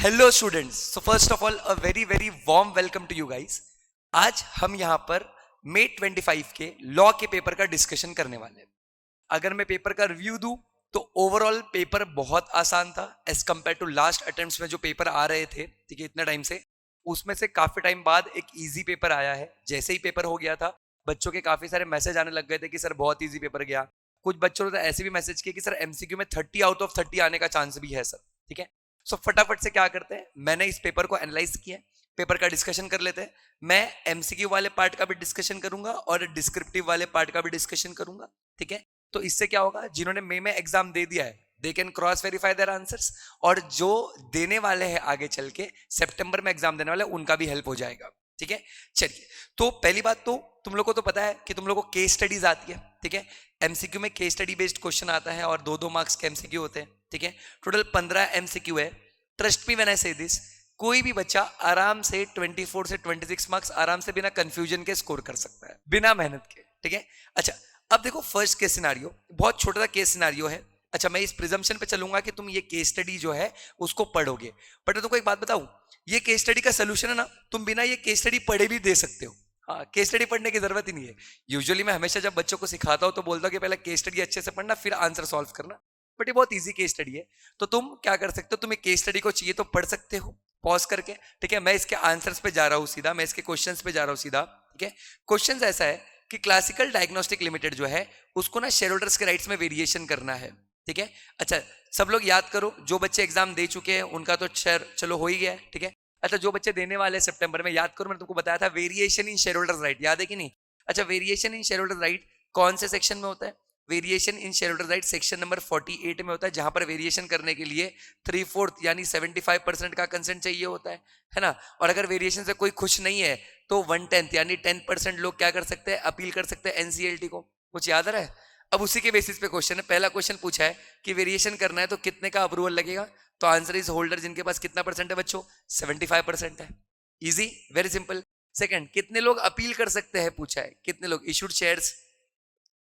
Hello students, so first of all a very very warm welcome to you guys. आज हम यहाँ पर May 25 के लॉ के पेपर का डिस्कशन करने वाले हैं। अगर मैं पेपर का रिव्यू दूं तो ओवरऑल पेपर बहुत आसान था as compare to last attempts में जो पेपर आ रहे थे, ठीक है, इतना टाइम से उसमें से काफी टाइम बाद एक इजी पेपर आया है। जैसे ही पेपर हो गया था बच्चों के काफी सारे मैसेज आने लग गए थे कि सर बहुत इजी पेपर गया। कुछ बच्चों ने तो ऐसे भी मैसेज किए कि सर एमसीक्यू में 30 आउट ऑफ 30 आने का चांस भी है सर, ठीक है। सो फटाफट से क्या करते हैं, मैंने इस पेपर को एनालाइज किया, पेपर का डिस्कशन कर लेते हैं। मैं एमसीक्यू वाले पार्ट का भी डिस्कशन करूंगा और डिस्क्रिप्टिव वाले पार्ट का भी डिस्कशन करूंगा, ठीक है। तो इससे क्या होगा, जिन्होंने मई में एग्जाम दे दिया है they can cross verify their answers, और जो देने वाले हैं आगे चल के सितंबर में एग्जाम देने वाले उनका भी हेल्प हो जाएगा, ठीक है। चलिए, तो पहली बात तो तुम लोग को तो पता है कि तुम लोग को केस स्टडीज आती है, ठीक है। एमसीक्यू में केस स्टडी बेस्ड क्वेश्चन आता है और 2-2 मार्क्स के एमसीक्यू होते हैं, ठीक है। टोटल 15 एमसीक्यू है। ट्रस्ट मी व्हेन आई से दिस, कोई भी बच्चा आराम से 24 से 26 मार्क्स आराम से बिना कंफ्यूजन के स्कोर कर सकता है, बिना मेहनत के, ठीक है। अच्छा, अब देखो फर्स्ट केस सिनारियो, बहुत छोटा सा केस सिनारियो है। अच्छा, मैं इस प्रिजम्पशन पे चलूंगा कि तुम ये केस स्टडी जो है उसको पढ़ोगे, बट मैं तुमको एक बात बताऊं, ये केस स्टडी का सोल्यूशन है ना, तुम बिना ये केस स्टडी पढ़े भी दे सकते हो। हाँ, केस स्टडी पढ़ने की जरूरत ही नहीं है। यूजुअली मैं हमेशा जब बच्चों को सिखाता हूं तो बोलता हूं कि पहले केस स्टडी अच्छे से पढ़ना फिर आंसर सॉल्व करना, बट ये बहुत इजी केस स्टडी है। तो तुम क्या कर सकते हो, तुम्हें केस स्टडी को चाहिए तो पढ़ सकते हो पॉज करके, ठीक है। मैं इसके आंसर्स पे जा रहा हूं सीधा, मैं इसके क्वेश्चंस पे जा रहा हूं सीधा, ठीक है। क्वेश्चंस ऐसा है कि क्लासिकल डायग्नोस्टिक लिमिटेड जो है उसको ना शेयर होल्डर्स के राइट्स में वेरिएशन करना है, ठीक है। अच्छा, सब लोग याद करो, जो बच्चे एग्जाम दे चुके हैं उनका तो शेयर चलो हो ही गया है, ठीक है। अच्छा, जो बच्चे देने वाले हैं सितंबर में, याद करो मैंने तुमको बताया था variation in share holders right, याद है कि नहीं। अच्छा, variation in share holders right कौन से सेक्शन में होता है? Variation in share holder right section number 48 में होता है, जहां पर वेरिएशन करने के लिए 3/4 यानी 75% का कंसेंट चाहिए होता है ना। और अगर वेरिएशन से कोई खुश नहीं है तो 1/10 यानी 10% लोग क्या कर सकते हैं, अपील कर सकते हैं एनसीएलटी को। कुछ याद आ रहा है? अब उसी के बेसिस पे क्वेश्चन है। पहला क्वेश्चन पूछा है कि वेरिएशन करना है तो कितने का अप्रूवल लगेगा, तो आंसर इज होल्डर जिनके पास कितना परसेंट है बच्चों, 75% है। Easy, very simple. सेकंड, कितने लोग अपील कर सकते हैं पूछा है, कितने लोग इशूड शेयर्स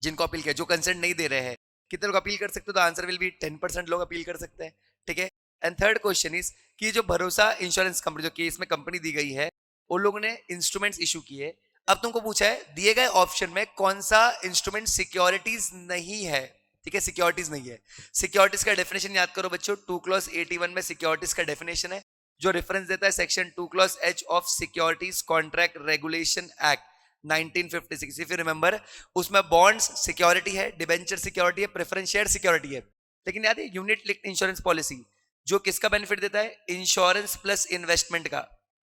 जिनको अपील किया, जो कंसेंट नहीं दे रहे हैं, कितने लोग अपील कर सकते हो, तो आंसर विल बी 10% लोग अपील कर सकते हैं, ठीक है। एंड थर्ड क्वेश्चन इज कि जो भरोसा इंश्योरेंस कंपनी, जो केस में कंपनी दी गई है, उन लोगों ने इंस्ट्रूमेंट्स इशू किए। अब तुमको पूछा है दिए गए ऑप्शन में कौन सा इंस्ट्रूमेंट सिक्योरिटीज नहीं है, ठीक है, सिक्योरिटीज नहीं है। सिक्योरिटीज का डेफिनेशन याद करो बच्चों, 2 क्लॉज 81 में सिक्योरिटीज का डेफिनेशन है, जो रेफरेंस देता है section 2 clause H of securities contract regulation act 1956, if you remember. उसमें बॉन्ड्स सिक्योरिटी है, डिबेंचर सिक्योरिटी है, प्रेफरेंस शेयर सिक्योरिटी है। लेकिन याद है यूनिट लिंक्ड इंश्योरेंस पॉलिसी जो किसका बेनिफिट देता है, इंश्योरेंस प्लस इन्वेस्टमेंट का,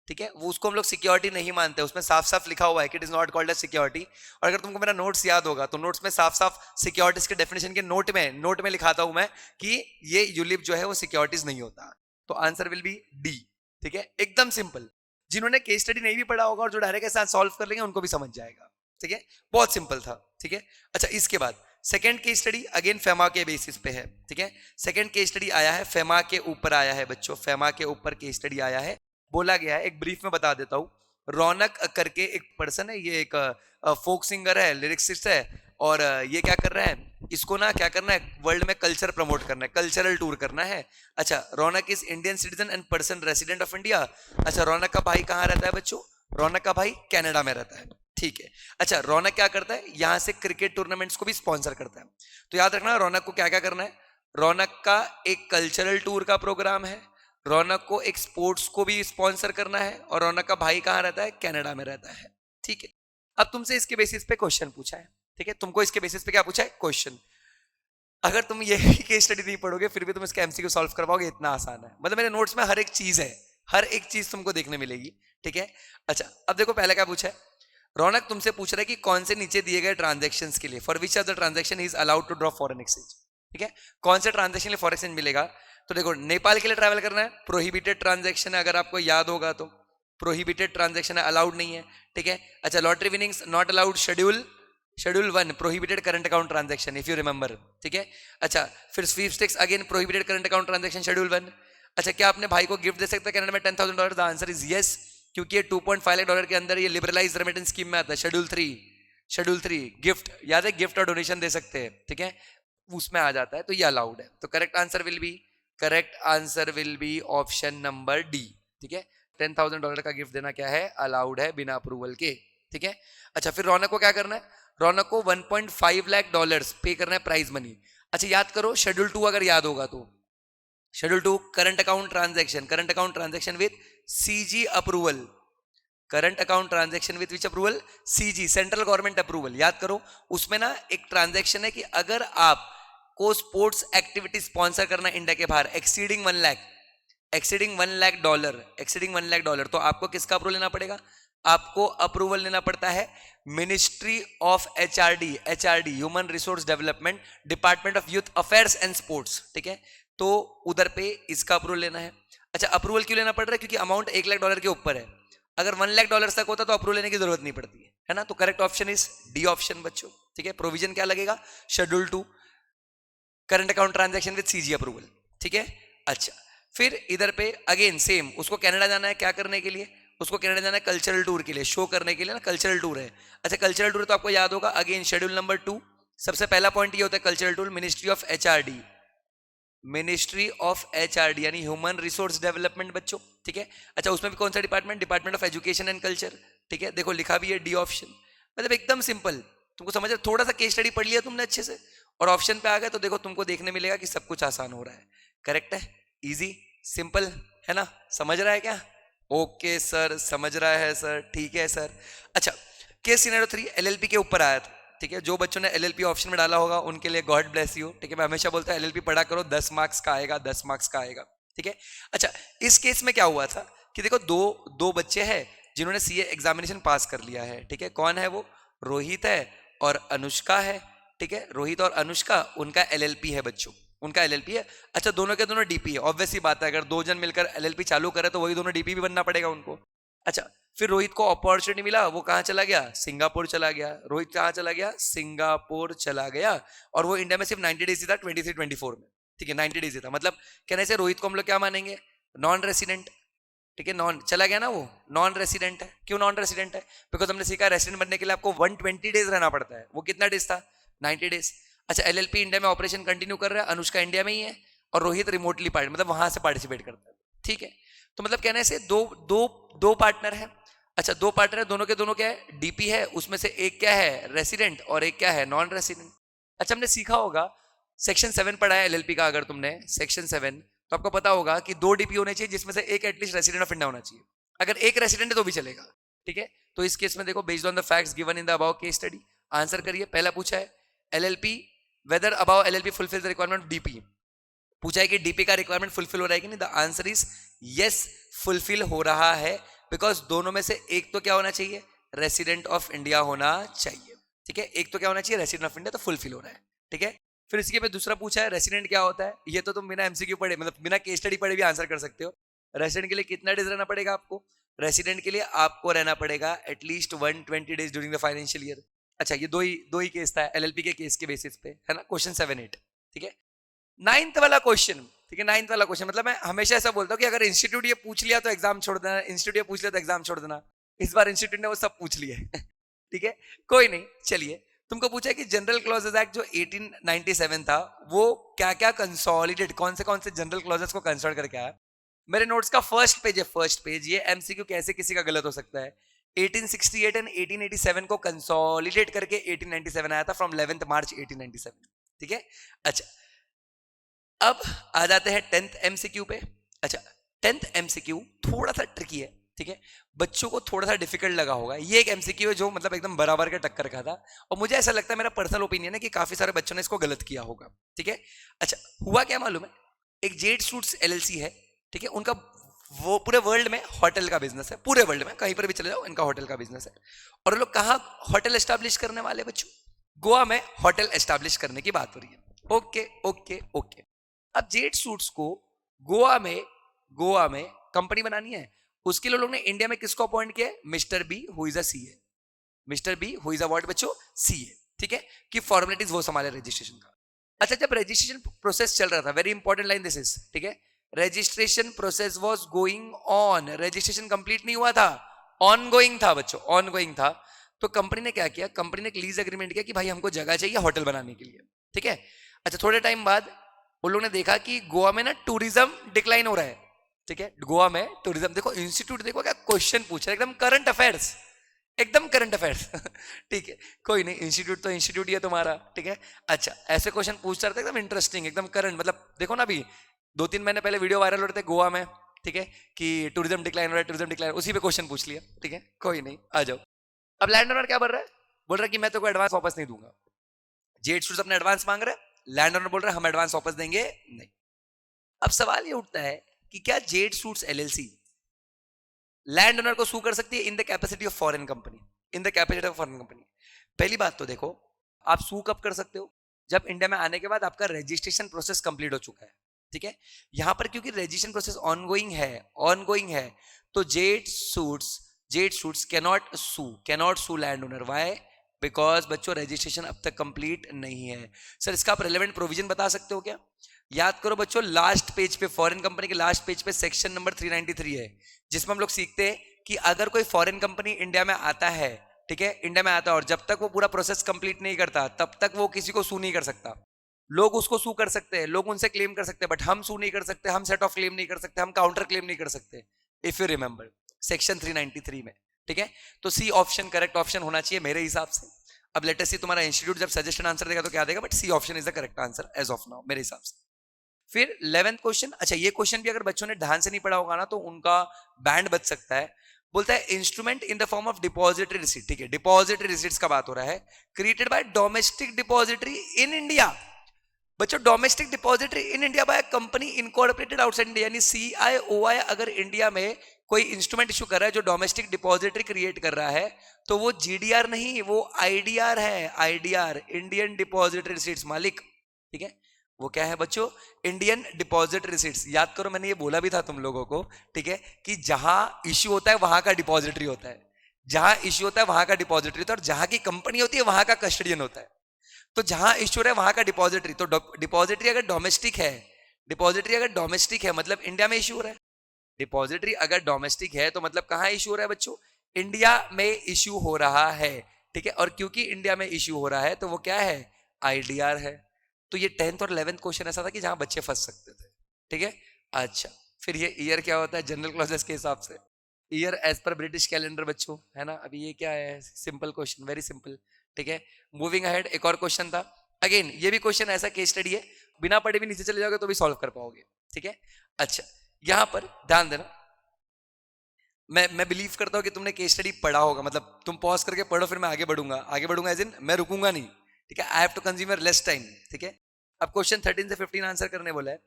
ठीक है, वो उसको हम लोग सिक्योरिटी नहीं मानते, उसमें साफ साफ लिखा हुआ है कि it is not called as security. और अगर तुमको मेरा नोट्स याद होगा तो नोट्स में साफ साफ सिक्योरिटीज के डेफिनेशन के नोट में लिखाता हूं मैं कि ये यूलिप जो है वो सिक्योरिटीज नहीं होता। तो आंसर विल बी डी, ठीक है, एकदम सिंपल। जिन्होंने केस स्टडी नहीं भी पढ़ा होगा और जो डायरेक्ट के साथ सॉल्व कर लेंगे उनको भी समझ जाएगा, ठीक है, बहुत सिंपल था, ठीक है। अच्छा, इसके बाद second case study again FEMA के बेसिस पे है, ठीक है। सेकंड केस स्टडी आया है फेमा के ऊपर आया है बच्चों, फेमा के ऊपर केस स्टडी आया है। बोला गया है, एक ब्रीफ में बता देता हूं। रौनक करके एक पर्सन है, ये एक फोक सिंगर है, लिरिक्सिस्ट है, और ये क्या कर रहा है, इसको ना क्या करना है, वर्ल्ड में कल्चर प्रमोट करना है, कल्चरल टूर करना है। अच्छा, Raunak is Indian citizen and person resident of India. अच्छा, रौनक का भाई कहाँ रहता है बच्चों, रौनक का भाई कनाडा में रहता है, ठीक है। अच्छा, रौनक क्या करता है, यहां से क्रिकेट टूर्नामेंट्स को भी स्पॉन्सर करता है। तो याद रखना रौनक को क्या क्या करना है, रौनक का एक कल्चरल टूर का प्रोग्राम है, रौनक को एक स्पोर्ट्स को भी स्पॉन्सर करना है, और रौनक का भाई कहाँ रहता है, कनाडा में रहता है, ठीक है। अब तुमसे इसके बेसिस पे क्वेश्चन पूछा है, ठीक है, तुमको इसके बेसिस पे क्या पूछा है क्वेश्चन। अगर तुम ये केस स्टडी नहीं पढ़ोगे फिर भी तुम इसका एमसीक्यू सॉल्व करवाओगे, इतना आसान है। मतलब मेरे नोट्स में हर एक चीज है, हर एक चीज तुमको देखने मिलेगी, ठीक है। अच्छा, अब देखो पहले क्या पूछा है, रौनक तुमसे पूछ रहा है कि कौन से नीचे दिए गए ट्रांजेक्शन के लिए, for which of the transaction is allowed to draw foreign exchange, ठीक है, कौन से ट्रांजेक्शन लिए फॉरेन एक्सचेंज मिलेगा। तो देखो, नेपाल के लिए ट्रैवल करना है, प्रोहिबिटेड ट्रांजेक्शन है, अगर आपको याद होगा तो प्रोहिबिटेड ट्रांजेक्शन है, अलाउड नहीं है, ठीक है। अच्छा, lottery winnings not allowed, schedule 1 prohibited current account transaction, if you remember, ठीक है। अच्छा, फिर sweepstakes again prohibited current account transaction, schedule 1। अच्छा, क्या अपने भाई को गिफ्ट दे सकते हैं कनाडा में $10,000, द आंसर इज यस, क्योंकि ये 2.5 लाख डॉलर के अंदर ये लिबरलाइज रेमिटेंस स्कीम में आता है, शेड्यूल 3 गिफ्ट, याद है गिफ्ट और डोनेशन दे सकते हैं, ठीक है, उसमें आ जाता है, तो ये अलाउड है। तो correct answer will be correct answer will be option number D. ठीक है, $10,000 का गिफ्ट देना क्या है, अलाउड है बिना अप्रूवल के। ठीक है, अच्छा फिर रौनक को क्या करना है, रौनक को $1.5 लाख पे करना है प्राइज मनी। अच्छा याद करो शेड्यूल 2 अगर याद होगा तो, schedule 2 current account transaction, current account transaction with CG approval, current account transaction with which approval, CG central government approval. याद करो उसमें ना एक ट्रांजैक्शन है कि अगर आप को स्पोर्ट्स एक्टिविटी स्पॉन्सर करना इंडिया के बाहर exceeding 1 lakh, exceeding $1 lakh, exceeding $1 lakh, तो आपको किसका अप्रूवल लेना पड़ेगा, आपको अप्रूवल लेना पड़ता है ministry of HRD, HRD human resource development, department of youth affairs and sports. ठीक है, तो उधर पे इसका अप्रूवल लेना है। अच्छा अप्रूवल क्यों लेना पड़ रहा है, क्योंकि अमाउंट $1 लाख के ऊपर है, अगर $1 लाख तक होता तो अप्रूवल लेने की जरूरत नहीं पड़ती है ना। तो correct option is D option बच्चों। ठीक है, प्रोविजन क्या लगेगा, schedule 2 current account transaction with CG approval. ठीक है, अच्छा फिर इधर पे अगेन सेम, उसको कनाडा जाना है क्या करने के लिए, उसको कनाडा जाना है कल्चरल टूर के लिए, शो करने के लिए ना, कल्चरल टूर है। अच्छा कल्चरल टूर तो आपको याद होगा, अगेन शेड्यूल नंबर 2 सबसे पहला पॉइंट ये होता है cultural tour, ministry of HRD, ministry of HRD यानी ह्यूमन रिसोर्स डेवलपमेंट बच्चों। ठीक है, अच्छा उसमें भी कौन सा department, department of education and culture. ठीक है, देखो लिखा भी है डी ऑप्शन, मतलब एकदम सिंपल, तुमको समझ रहे, थोड़ा सा केस स्टडी पढ़ लिया तुमने अच्छे से और ऑप्शन पे आ गए तो देखो तुमको देखने मिलेगा कि सब कुछ आसान हो रहा है। करेक्ट है, इजी सिंपल है ना, समझ रहा है क्या, ओके सर समझ रहा है सर, ठीक है सर। अच्छा केस सिनेरियो 3 एलएलपी के ऊपर आया था। ठीक है, जो बच्चों ने एलएलपी ऑप्शन में डाला होगा उनके लिए गॉड ब्लेस यू। ठीक है, मैं हमेशा बोलता हूं एलएलपी पढ़ा करो, 10 मार्क्स का आएगा, 10 मार्क्स का आएगा। ठीक है, अच्छा इस केस में क्या हुआ था कि देखो दो बच्चे हैं जिन्होंने सीए एग्जामिनेशन पास कर लिया है। ठीक है, कौन है वो, रोहित है और अनुष्का है। ठीक है, रोहित और अनुष्का उनका एलएलपी है बच्चों, उनका एलएलपी है। अच्छा दोनों के दोनों डीपी है, ऑब्वियस सी बात है, अगर दो जन मिलकर एलएलपी चालू करे तो वही दोनों डीपी भी बनना पड़ेगा उनको। अच्छा फिर रोहित को अपॉर्चुनिटी मिला, वो कहाँ चला गया, सिंगापुर चला गया। रोहित कहाँ चला गया, सिंगापुर चला गया, और वो इंडिया में सिर्फ 90 डेज ही था, 23-24 में। ठीक है 90 डेज ही था, मतलब कहने से रोहित को हम लोग क्या मानेंगे, नॉन रेसिडेंट। ठीक है, नॉन चला गया ना, वो नॉन रेसिडेंट है। क्यों नॉन रेसिडेंट है, बिकॉज हमने सीखा रेसिडेंट बनने के लिए आपको 120 डेज रहना पड़ता है, वो कितना डेज था, 90 डेज। अच्छा एलएलपी इंडिया में ऑपरेशन कंटिन्यू कर रहा है, अनुष्का इंडिया में ही है और रोहित रिमोटली मतलब वहां से पार्टिसिपेट करता है। ठीक है, तो मतलब कहने से दो दो दो पार्टनर है। अच्छा दो पार्टनर है, दोनों के दोनों क्या है, डीपी है, उसमें से एक क्या है रेसिडेंट और एक क्या है नॉन रेसिडेंट। अच्छा हमने सीखा होगा सेक्शन 7 पढ़ा है एलएलपी का, अगर तुमने सेक्शन 7 तो आपको पता होगा कि 2 डीपी होने चाहिए जिसमें से एक एटलीस्ट रेसिडेंट ऑफ इंडिया होना चाहिए, अगर एक रेसिडेंट है तो भी चलेगा। ठीक है, तो इस केस में देखो based on the facts given in the above case study answer करिए। पहला पूछा है LLP whether above LLP fulfil the requirement of DP, पूछा है कि डीपी का रिक्वायरमेंट फुलफिल हो रहा है कि नहीं, the answer is yes fulfil हो रहा है, बिकॉज दोनों में से एक तो क्या होना चाहिए, रेसिडेंट ऑफ इंडिया होना चाहिए। ठीक है, एक तो क्या होना चाहिए, रेसिडेंट ऑफ इंडिया, तो फुलफिल हो रहा है। ठीक है, फिर इसके पे दूसरा पूछा है रेसिडेंट क्या होता है, ये तो तुम बिना एमसीक्यू पढ़े मतलब बिना केस स्टडी पढ़े भी आंसर कर सकते हो। रेसिडेंट के लिए कितना डेज रहना पड़ेगा आपको, रेसिडेंट के लिए आपको रहना पड़ेगा at least 120 days during the financial year. अच्छा ये दो ही केस था एलएलपी के केस के बेसिस पे, है ना, क्वेश्चन 7-8। ठीक है, 9th वाला क्वेश्चन। ठीक है, 9th वाला क्वेश्चन, मतलब मैं हमेशा ऐसा बोलता हूँ कि अगर इंस्टीट्यूट ये पूछ लिया तो एग्जाम छोड़ देना, इंस्टीट्यूट ये पूछ लिया तो एग्जाम छोड़ देना। इस बार इंस्टीट्यूट ने वो सब पूछ लिया है। ठीक है, कोई नहीं, चलिए तुमको पूछा है कि जनरल क्लॉजेज एक्ट जो 1897 था वो क्या क्या कंसोलिडेट, कौन से जनरल क्लॉजेस को कंसोलिडेट करके आया। मेरे नोट्स का फर्स्ट पेज है, फर्स्ट पेज, ये एमसीक्यू कैसे किसी का गलत हो सकता है। 1868 एंड 1887 को कंसोलिडेट करके 1897 आया था, फ्रॉम 11 मार्च 1897। ठीक है, अच्छा अब आ जाते हैं 10th एमसीक्यू पे। अच्छा 10th एमसीक्यू थोड़ा सा ट्रिकी है। ठीक है, बच्चों को थोड़ा सा डिफिकल्ट लगा होगा, ये एक एमसीक्यू है जो मतलब एकदम बराबर के टक्कर का था, और मुझे ऐसा लगता है, मेरा पर्सनल ओपिनियन है कि काफी सारे बच्चों ने इसको गलत किया होगा। ठीक है, अच्छा हुआ क्या मालूम है, एक जेड सूट्स एलएलसी है। ठीक है, उनका वो पूरे वर्ल्ड में होटल का बिजनेस है, पूरे वर्ल्ड में कहीं पर भी चले जाओ इनका होटल का बिजनेस है। और लोग कहाँ होटल एस्टैब्लिश करने वाले बच्चों, गोवा में होटल एस्टैब्लिश करने की बात हो रही है। ओके ओके ओके, अब जेड सूट्स को गोवा में कंपनी बनानी है, उसके लिए लोग ने इंडिया में किसको अपॉइंट किया, mister B who is a CA, mister B who is a what बच्चों, सीए। ठीक है, कि फॉर्मेलिटीज वो संभाले रजिस्ट्रेशन का। अच्छा जब रजिस्ट्रेशन प्रोसेस चल रहा था, very important line this is, ठीक है, registration process was going on, registration complete नहीं हुआ था, ऑनगोइंग था बच्चों, ऑनगोइंग था। तो कंपनी ने क्या किया, कंपनी ने एक लीज एग्रीमेंट किया कि भाई हमको जगह चाहिए होटल बनाने के लिए। ठीक है, अच्छा थोड़े टाइम बाद उन लोगों ने देखा कि गोवा में ना टूरिज्म डिक्लाइन हो रहा है, ठीक है, गोवा में टूरिज्म, देखो इंस्टीट्यूट, देखो क्या क्वेश्चन पूछ रहा है, एकदम करंट अफेयर्स, एकदम करंट अफेयर्स ठीक है, कोई नहीं, इंस्टीट्यूट तो इंस्टीट्यूट ही है तुम्हारा, ठीक है। अच्छा, ऐसे क्वेश्चन पूछता रहता है एकदम इंटरेस्टिंग, एकदम करंट, मतलब देखो ना, अभी 2-3 महीने पहले वीडियो वायरल हो रहे थे गोवा में, ठीक है, कि टूरिज्म डिक्लाइन हो रहा है, टूरिज्म डिक्लाइन, उसी पे क्वेश्चन पूछ लिया, ठीक है, कोई नहीं, आ जाओ। अब लैंड ओनर क्या बोल रहा है? बोल रहा है कि मैं तो कोई एडवांस वापस नहीं दूंगा। जेट स्टूडेंट्स अपने एडवांस मांग रहे हैं, लैंड ओनर बोल रहा है हम एडवांस वापस देंगे नहीं। अब सवाल ये उठता है कि क्या jet suits LLC land owner को सू कर सकती है in the capacity of foreign company, in the capacity of foreign company? पहली बात तो देखो, आप सू कब कर सकते हो? जब इंडिया में आने के बाद आपका रजिस्ट्रेशन प्रोसेस कंप्लीट हो चुका है, ठीक है। यहां पर क्योंकि रजिस्ट्रेशन प्रोसेस ऑनगोइंग है, तो jet suits cannot sue land owner. Why? Because बच्चों रजिस्ट्रेशन अब तक कंप्लीट नहीं है। सर इसका आप रेलेवेंट प्रोविजन बता सकते हो क्या? याद करो बच्चों, लास्ट पेज पे, फॉरेन कंपनी के लास्ट पेज पे सेक्शन नंबर 393 है, जिसमें हम लोग सीखते हैं कि अगर कोई फॉरेन कंपनी इंडिया में आता है, ठीक है, इंडिया में आता है, और जब तक वो पूरा प्रोसेस कंप्लीट नहीं करता तब तक वो किसी को सू नहीं कर सकता। लोग उसको सू कर सकते हैं, लोग उनसे क्लेम कर सकते हैं, बट हम सू नहीं कर सकते, हम सेट ऑफ क्लेम नहीं कर सकते, हम काउंटर क्लेम नहीं कर सकते, इफ यू रिमेंबर सेक्शन 393 में, ठीक है। तो सी ऑप्शन करेक्ट ऑप्शन होना चाहिए मेरे हिसाब से। अब लेटेस्ट सी तुम्हारा इंस्टीट्यूट जब सजेशन आंसर देगा तो क्या देगा, but C option is the correct answer as of now मेरे हिसाब से। फिर 11th क्वेश्चन, अच्छा ये क्वेश्चन भी अगर बच्चों ने ध्यान से नहीं पढ़ा होगा ना तो उनका बैंड बच सकता है। बोलता है instrument in the form of depository receipt, ठीक है, डिपॉजिटरी रिसीट्स का बात हो रहा है, created by domestic depository in India. बच्चों domestic depository in India by company incorporated outside India, यानी सीआईओआई अगर इंडिया में कोई इंस्ट्रूमेंट इशू कर रहा है जो डोमेस्टिक डिपॉजिटरी क्रिएट कर रहा है, तो वो जीडीआर नहीं, वो आईडीआर है, आईडीआर, इंडियन डिपॉजिटरी रिसीट्स मालिक, ठीक है। वो क्या है बच्चों? Indian deposit receipts. याद करो मैंने ये बोला भी था तुम लोगों को, ठीक है, कि जहां इश्यू होता है वहां का डिपॉजिटरी होता है, जहां इश्यू होता है वहां का डिपॉजिटरी होता है, और जहां की कंपनी होती है वहां का कस्टडियन होता है। तो जहां इश्यू है वहां का डिपॉजिटरी, तो डिपॉजिटरी अगर डोमेस्टिक है, डिपॉजिटरी अगर डोमेस्टिक है मतलब इंडिया में इश्यू हो रहा है। डिपॉजिटरी अगर डोमेस्टिक है तो मतलब कहां इश्यू हो रहा है बच्चों? इंडिया में इश्यू हो रहा है, ठीक है। और क्योंकि इंडिया में इश्यू हो रहा है तो वो क्या है? आईडीआर है। तो ये 10th और 11th क्वेश्चन ऐसा था कि जहां बच्चे फंस सकते थे, ठीक है। अच्छा, फिर ये ईयर क्या होता है जनरल क्लॉजेस के हिसाब से? Year as per British calendar बच्चों, है ना। अभी ये क्या है? सिंपल क्वेश्चन, वेरी सिंपल, ठीक है। मूविंग अहेड, एक और क्वेश्चन था, अगेन ये भी क्वेश्चन ऐसा केस स्टडी है, बिना पढ़े भी नीचे चले जाओगे तो भी सॉल्व कर पाओगे, ठीक है। अच्छा, यहां पर ध्यान देना, मैं बिलीव करता हूं कि तुमने केस स्टडी पढ़ा होगा, मतलब तुम पॉज करके पढ़ो फिर मैं आगे बढ़ूंगा एज इन मैं रुकूंगा नहीं, ठीक है। I have to consume your less time, ठीक है। अब क्वेश्चन 13 से 15 आंसर करने बोला है।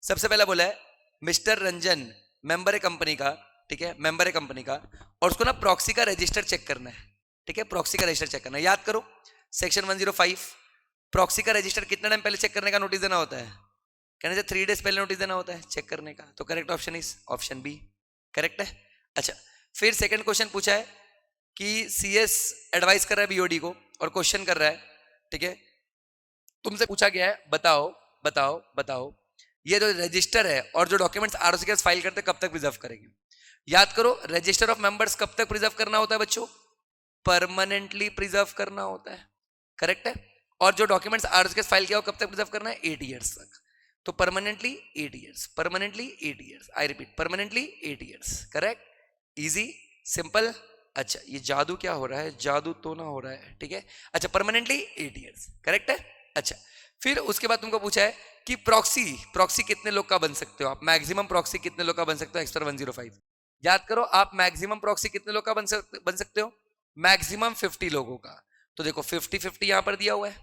सबसे पहला बोला है मिस्टर रंजन मेंबर है कंपनी का, ठीक है, मेंबर है कंपनी का, और उसको ना प्रॉक्सी का रजिस्टर चेक करना है, ठीक है, प्रॉक्सी का रजिस्टर चेक करना है। याद करो सेक्शन 105, प्रॉक्सी का रजिस्टर कितना टाइम पहले चेक करने का नोटिस देना होता है? कहने से 3 डेज पहले नोटिस देना होता है चेक करने का, तो correct option is option B, correct है। अच्छा, फिर सेकंड क्वेश्चन पूछा है कि सीएस एडवाइस कर रहा है बीओडी को और क्वेश्चन कर रहा है, ठीक है, तुमसे पूछा गया है बताओ बताओ बताओ ये जो रजिस्टर है और जो डॉक्यूमेंट्स आरओसी के फाइल करते हैं कब तक प्रिजर्व करेंगे? याद करो रजिस्टर ऑफ मेंबर्स कब तक प्रिजर्व करना होता है बच्चों? परमानेंटली प्रिजर्व करना होता है, करेक्ट है। और जो डॉक्यूमेंट्स आरओसी के फाइल किया हो कब तक प्रिजर्व करना है? 8 ईयर्स तक। तो permanently 8 years, permanently 8 years, I repeat permanently 8 years, correct, easy, simple. अच्छा, ये जादू क्या हो रहा है? जादू तो ना हो रहा है, ठीक है। अच्छा, परमानेंटली 8 ईयर्स, करेक्ट है। अच्छा, फिर उसके बाद तुमको पूछा है कि प्रॉक्सी कितने लोग का बन सकते हो आप? मैक्सिमम प्रॉक्सी कितने लोग का बन सकते हो एक्स पर 105? याद करो आप मैक्सिमम प्रॉक्सी कितने लोग का बन सकते हो? मैक्सिमम 50 लोगों का। तो देखो 50-50 यहां पर दिया हुआ है,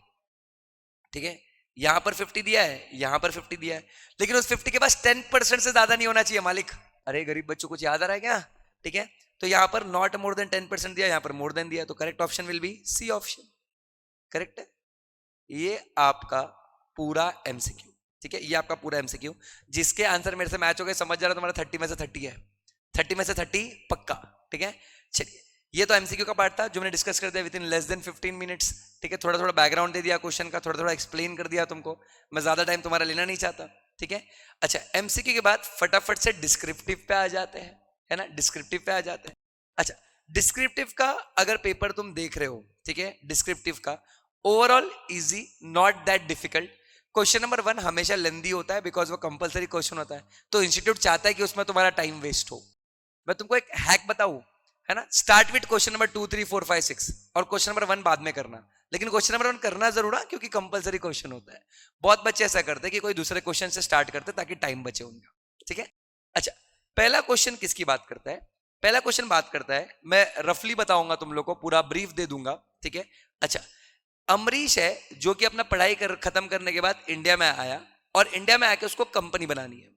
ठीक है, यहां पर 50 दिया है, यहां पर 50 दिया है, लेकिन उस 50 के पास 10% से ज्यादा नहीं होना चाहिए मालिक। अरे गरीब बच्चों कुछ याद आ रहा है क्या? ठीक है, तो यहां पर नॉट मोर देन 10% दिया, यहां पर मोर देन दिया, तो correct option will be C option, correct है। ये आपका पूरा एमसीक्यू, ठीक है, ये आपका पूरा एमसीक्यू जिसके आंसर मेरे से मैच हो गए, समझ जा रहा तुम्हारा 30 में से 30 है, 30 में से 30 पक्का, ठीक है। चलिए, ये तो एमसीक्यू का पार्ट था जो मैंने डिस्कस कर दिया with in less than 15 minutes, ठीक है। थोड़ा थोड़ा बैकग्राउंड दे दिया क्वेश्चन का, थोड़ा थोड़ा एक्सप्लेन कर दिया तुमको, मैं ज्यादा टाइम तुम्हारा लेना नहीं चाहता, ठीक है। अच्छा, एमसीक्यू के बाद फटाफट से डिस्क्रिप्टिव पे आ जाते हैं, है ना, डिस्क्रिप्टिव पे आ जाते हैं। अच्छा, डिस्क्रिप्टिव का अगर पेपर तुम देख रहे हो, ठीक है, डिस्क्रिप्टिव का overall easy, not that difficult. Question number 1 हमेशा लेंदी होता है बिकॉज वो कंपलसरी क्वेश्चन होता है, तो इंस्टीट्यूट चाहता है कि उसमें तुम्हारा टाइम वेस्ट हो। मैं तुमको एक हैक बताऊं, है ना, स्टार्ट विद क्वेश्चन नंबर 2 3 4 5 6 और क्वेश्चन नंबर 1 बाद में करना, लेकिन क्वेश्चन नंबर 1 करना जरूर है क्योंकि कंपलसरी क्वेश्चन होता है। बहुत बच्चे ऐसा करते हैं कि कोई दूसरे क्वेश्चन से स्टार्ट करते हैं ताकि टाइम बचे उनका, ठीक है। अच्छा, पहला क्वेश्चन किसकी बात करता है? पहला क्वेश्चन बात करता है, मैं रफली बताऊंगा तुम लोग को, पूरा ब्रीफ दे दूंगा, ठीक है। अच्छा, अमरीश है जो कि अपना पढ़ाई खत्म करने के बाद इंडिया में आया और इंडिया में आके उसको कंपनी बनानी है।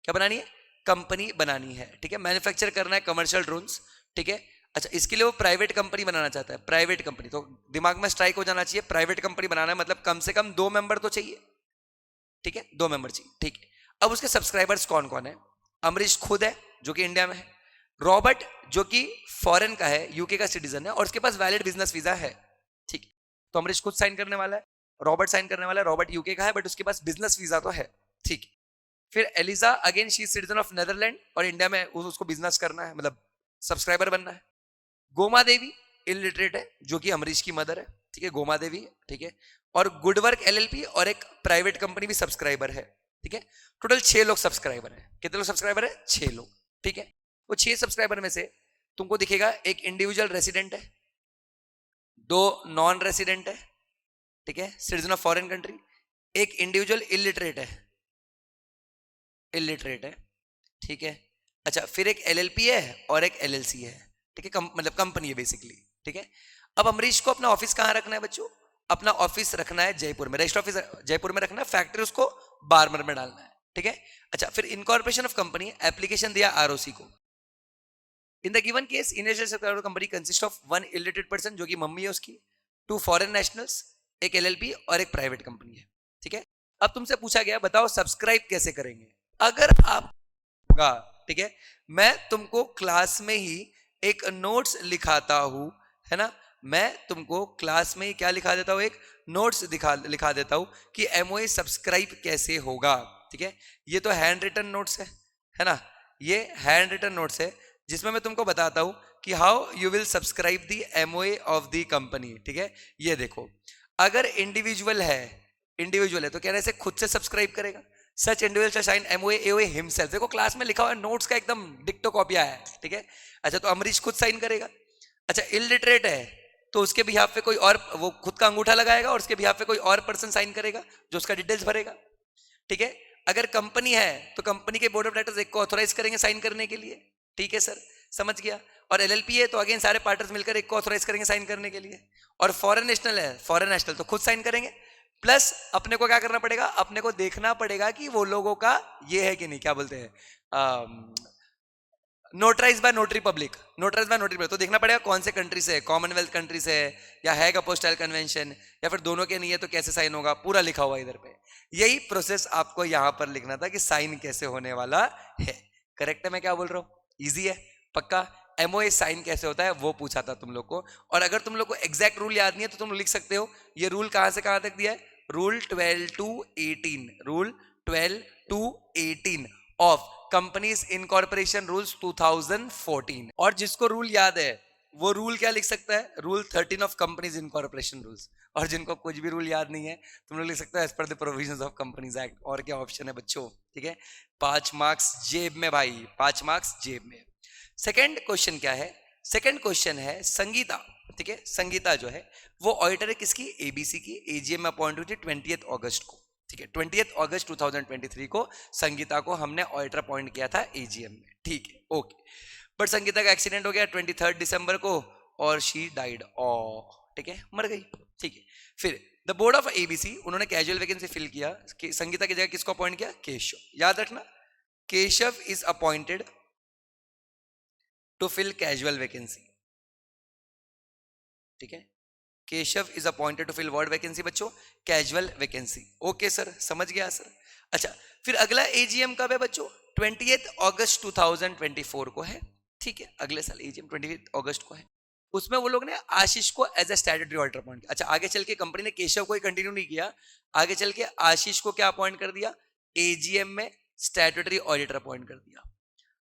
क्या बनानी है? कंपनी बनानी है, ठीक है। मैन्युफैक्चर करना है कमर्शियल ड्रोन्स, ठीक है। अच्छा, इसके लिए वो प्राइवेट कंपनी बनाना चाहता है, प्राइवेट कंपनी। तो दिमाग में स्ट्राइक हो जाना चाहिए, प्राइवेट कंपनी बनाना है मतलब कम से कम 2 मेंबर तो चाहिए, ठीक है, 2 मेंबर चाहिए, ठीक है। अब उसके सब्सक्राइबर्स कौन कौन है? अमरीश खुद है जो कि इंडिया में है, रॉबर्ट जो कि फॉरेन का है, यूके का सिटीजन है और उसके पास वैलिड बिजनेस वीजा है, ठीक है। तो अमरीश खुद साइन करने वाला है, रॉबर्ट साइन करने वाला है। रॉबर्ट यूके का है बट उसके पास बिजनेस वीजा तो है, ठीक है। फिर Eliza again she citizen of Netherland और इंडिया में उसको बिजनेस करना है, मतलब सब्सक्राइबर बनना है। गोमा देवी इलिटरेट है जो कि अमरीश की मदर है, ठीक है, गोमा देवी, ठीक है। और गुडवर्क एलएलपी और एक प्राइवेट कंपनी भी सब्सक्राइबर है, ठीक है। टोटल 6 लोग सब्सक्राइबर है। कितने लोग सब्सक्राइबर है? 6 लोग, ठीक है। वो 6 सब्सक्राइबर में से तुमको दिखेगा एक इंडिविजुअल रेसिडेंट है, 2 नॉन रेसिडेंट है, ठीक है, सिटीजन ऑफ फॉरेन कंट्री, एक इंडिविजुअल इलिटरेट है, इलिटरेट है, ठीक है। अच्छा, फिर एक एलएलपी है और एक एलएलसी है, ठीक है, मतलब कंपनी है बेसिकली, ठीक है। अब अमरीश को अपना ऑफिस कहां रखना है बच्चों? अपना ऑफिस रखना है जयपुर में, रजिस्टर ऑफिस जयपुर में रखना है, फैक्ट्री उसको बार्मर में डालना है, ठीक है। अच्छा, फिर इनकॉर्पोरेशन ऑफ कंपनी एप्लीकेशन दिया आरओसी को। In the given case initial sector company consist of 1 illiterate person जो कि मम्मी है उसकी, 2 फॉरेन नेशनल्स, एक एलएलपी और एक प्राइवेट कंपनी है, ठीक है। अब तुमसे पूछा गया बताओ सब्सक्राइब कैसे करेंगे? अगर आप, ठीक है, मैं तुमको क्लास में ही एक नोट्स लिखाता हूं, है ना, मैं तुमको क्लास में ही क्या लिखा देता हूं? एक नोट्स लिखा देता हूं कि एमओए सब्सक्राइब कैसे होगा, ठीक है। ये तो हैंड रिटन नोट्स है ना, ये हैंड रिटन नोट्स है जिसमें मैं तुमको बताता हूं कि how you will subscribe the MOA of the company, ठीक है। ये देखो, अगर इंडिविजुअल है तो क्या ऐसे खुद से सब्सक्राइब करेगा? Such individual shall sign MOA AOA himself. देखो क्लास में लिखा हुआ है, नोट्स का एकदम डिक्टो कॉपी आया है, ठीक है। अच्छा, तो अमरीश खुद साइन करेगा। अच्छा, इलिटरेट है तो उसके बिहाफ पे कोई और, वो खुद का अंगूठा लगाएगा और उसके बिहाफ पे कोई और पर्सन साइन करेगा जो उसका डिटेल्स भरेगा, ठीक है। अगर कंपनी है तो कंपनी के बोर्ड ऑफ डायरेक्टर्स एक को ऑथोराइज करेंगे साइन करने के लिए, ठीक है सर, समझ गया। और एलएलपी है तो अगेन सारे पार्टनर्स मिलकर एक को ऑथोराइज करेंगे साइन करने के लिए। और फॉरेन नेशनल है, फॉरेन नेशनल तो खुद साइन करेंगे, प्लस अपने को क्या करना पड़ेगा? अपने को देखना पड़ेगा कि वो लोगों का ये है कि नहीं, क्या बोलते हैं, notarize by notary public, notarize by notary public. तो देखना पड़ेगा कौन से कंट्री से है, कॉमनवेल्थ कंट्री से है या है अपोस्टाइल कन्वेंशन, या फिर दोनों के नहीं है तो कैसे साइन होगा, पूरा लिखा हुआ इधर पे। यही प्रोसेस आपको यहां पर लिखना था कि साइन कैसे होने वाला है। करेक्ट है मैं क्या बोल रहा हूं? इजी है पक्का। एमओए साइन कैसे होता है वो पूछा था तुम लोग को। और अगर तुम लोग को एग्जैक्ट रूल याद नहीं है तो तुम लिख सकते हो, ये रूल कहां से कहां तक दिया है? Rule 12 to 18, rule 12 to 18 of companies incorporation rules 2014। और जिसको रूल याद है वो रूल क्या लिख सकता है? Rule 13 of companies incorporation rules. और जिनको कुछ भी रूल याद नहीं है तुम लोग लिख सकते हो as per the provisions of Companies Act. और क्या ऑप्शन है बच्चों, ठीक है। 5 मार्क्स जेब में भाई, 5 मार्क्स जेब में। सेकेंड क्वेश्चन क्या है? सेकेंड क्वेश्चन है संगीता, ठीक है। संगीता जो है वो ऑडिटर है किसकी? एबीसी की। एजीएम में अपॉइंट हुई थी 20 अगस्त को, ठीक है। 20 अगस्त 2023 को संगीता को हमने ऑडिटर अपॉइंट किया था एजीएम में, ठीक है, ओके। बट संगीता का एक्सीडेंट हो गया 23 दिसंबर को और शी डाइड, ठीक है, मर गई, ठीक है। फिर द बोर्ड ऑफ एबीसी उन्होंने कैजुअल वैकेंसी फिल किया कि संगीता की जगह किसको अपॉइंट किया? केशव। याद रखना, Keshav is appointed to fill casual vacancy, ठीक है। Keshav is appointed to fill what vacancy बच्चों? Casual vacancy. ओके सर, समझ गया सर। अच्छा, फिर अगला एजीएम कब है बच्चों? 20 अगस्त 2024 को है, ठीक है। अगले साल एजीएम 20 अगस्त को है। उसमें वो लोग ने आशीष को as a statutory auditor appoint किया। अच्छा, आगे चल के कंपनी ने केशव को ही कंटिन्यू नहीं किया, आगे चल के आशीष को क्या अपॉइंट कर दिया? एजीएम में स्टैट्यूटरी ऑडिटर अपॉइंट कर दिया।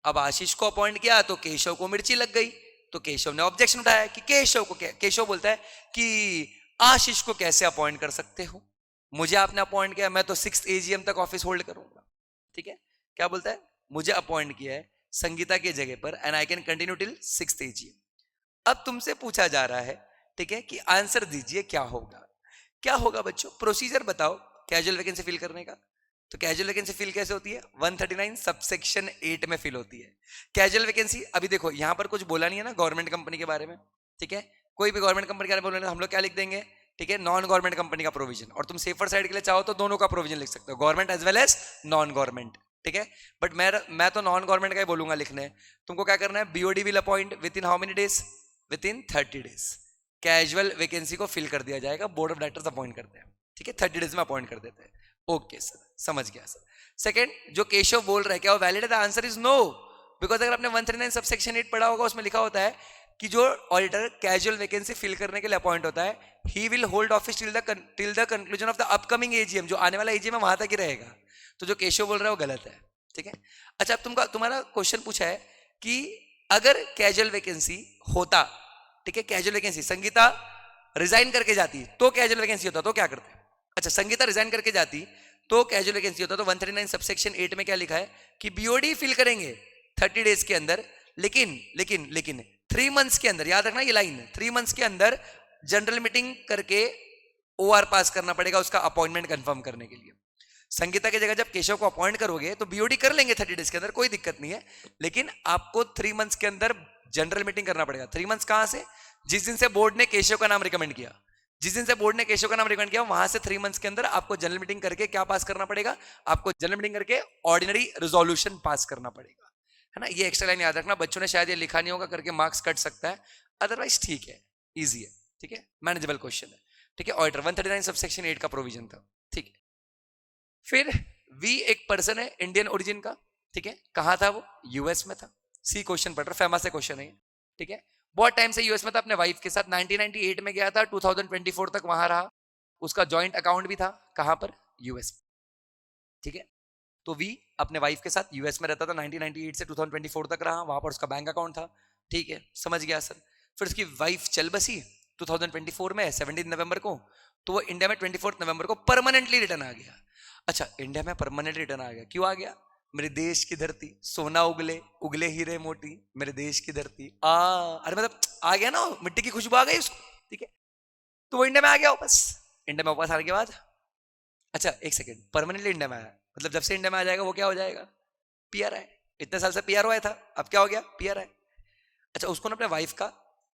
अब आशीष को अपॉइंट किया तो केशव को मिर्ची लग गई, तो केशव ने ऑब्जेक्शन उठाया कि केशव को, क्या केशव बोलता है कि आशीष को कैसे अपॉइंट कर सकते हो? मुझे आपने अपॉइंट किया, मैं तो 6th AGM तक ऑफिस होल्ड करूंगा, ठीक है। क्या बोलता है, मुझे अपॉइंट किया है संगीता की जगह पर and I can continue till 6th AGM। अब तुमसे पूछा जा रहा है, ठीक है, कि आंसर दीजिए क्या होगा। क्या होगा बच्चों, प्रोसीजर बताओ कैजुअल वैकेंसी फिल करने का। तो कैजुअल वैकेंसी फिल कैसे होती है, 139 सबसेक्शन 8 में फिल होती है कैजुअल वैकेंसी। अभी देखो यहां पर कुछ बोला नहीं है ना गवर्नमेंट कंपनी के बारे में, ठीक है। कोई भी गवर्नमेंट कंपनी के बारे में बोलना हम लोग क्या लिख देंगे, ठीक है, नॉन गवर्नमेंट कंपनी का प्रोविजन। और तुम सेफर साइड के लिए चाहो तो दोनों का प्रोविजन लिख सकते हो, government as well as non government, ठीक है। बट मैं तो नॉन गवर्नमेंट का ही बोलूंगा लिखने। तुमको क्या करना है, BOD will appoint within how many days, within 30 days casual vacancy को फिल कर दिया जाएगा, बोर्ड ऑफ डायरेक्टर्स अपॉइंट करते हैं, ठीक है, 30 डेज में अपॉइंट कर देते हैं। ओके सर, समझ गया सर। सेकंड, जो केशव बोल रहा है क्या वो वैलिड है, the answer is no. Because अगर आपने 139 सबसेक्शन 8 पढ़ा होगा, उसमें लिखा होता है कि जो ऑडिटर कैजुअल वैकेंसी फिल करने के लिए अपॉइंट होता है, he will hold office till the conclusion of the upcoming AGM, जो आने वाला एजीएम है वहां तक ही रहेगा। तो जो केशव बोल रहा है वो गलत है, ठीक है। अच्छा, अब तुम्हारा क्वेश्चन पूछा है कि अगर कैजुअल वैकेंसी होता, ठीक है, कैजुअल वैकेंसी संगीता रिजाइन करके जाती तो कैजुअल वैकेंसी होता तो क्या करते। अच्छा, संगीता रिजाइन करके जाती तो कैजुअल वैकेंसी होता, तो 139 सबसेक्शन 8 में क्या लिखा है कि बीओडी फिल करेंगे 30 डेज के अंदर, लेकिन 3 मंथ्स के अंदर, याद रखना ये लाइन, 3 मंथ्स के अंदर जनरल मीटिंग करके ओआर पास करना पड़ेगा उसका अपॉइंटमेंट कंफर्म करने के लिए। संगीता की जगह जब केशव को अपॉइंट करोगे तो बीओडी कर लेंगे 30 डेज के अंदर, कोई दिक्कत नहीं है, लेकिन आपको 3 मंथ्स के अंदर जनरल मीटिंग करना पड़ेगा। 3 मंथ्स कहां से, जिस दिन से बोर्ड ने केशव का नाम रिकमेंड किया, जिस दिन से बोर्ड ने केशव का नाम रिकमेंड किया वहां से 3 मंथ्स के अंदर आपको जनरल मीटिंग करके क्या पास करना पड़ेगा, आपको जनरल मीटिंग करके ऑर्डिनरी रिजोल्यूशन पास करना पड़ेगा, है ना। ये एक्स्ट्रा लाइन याद रखना, बच्चों ने शायद ये लिखा नहीं होगा, करके मार्क्स कट सकता है, अदरवाइज ठीक है, इजी है, ठीक है, मैनेजेबल क्वेश्चन है, ठीक है। ऑडिटर 139 सबसेक्शन 8 का प्रोविजन था, ठीक है। फिर वी एक पर्सन है इंडियन ओरिजिन का, ठीक है, कहां था वो, यूएस में था। सी क्वेश्चन पढ़ रहा, फेमस है क्वेश्चन है, ठीक है। बहुत टाइम से यूएस में था अपने वाइफ के साथ, 1998 में गया था, 2024 तक वहां रहा। उसका जॉइंट अकाउंट भी था, कहां पर, यूएस, ठीक है। तो वी अपने वाइफ के साथ यूएस में रहता था, 1998 से 2024 तक रहा, वहां पर उसका बैंक अकाउंट था, ठीक है, समझ गया सर। फिर उसकी वाइफ चल बसी 2024 में 17 नवंबर को, तो वो इंडिया में 24 नवंबर को परमानेंटली रिटर्न आ गया। अच्छा, इंडिया में परमानेंटली रिटर्न आ गया, क्यों आ गया, मेरे देश की धरती सोना उगले, उगले हीरे मोती, मेरे देश की धरती अरे मतलब आ गया ना, मिट्टी की खुशबू आ गई उसको, ठीक है। तो वो इंडिया में आ गया वापस। इंडिया में वापस आने के बाद, अच्छा एक सेकेंड, परमानेंटली इंडिया में आया मतलब जब से इंडिया में आ जाएगा वो क्या हो जाएगा, पीआर है। इतने साल से पीआर हुआ था, अब क्या हो गया, पीआर है। अच्छा, उसको ना अपने वाइफ का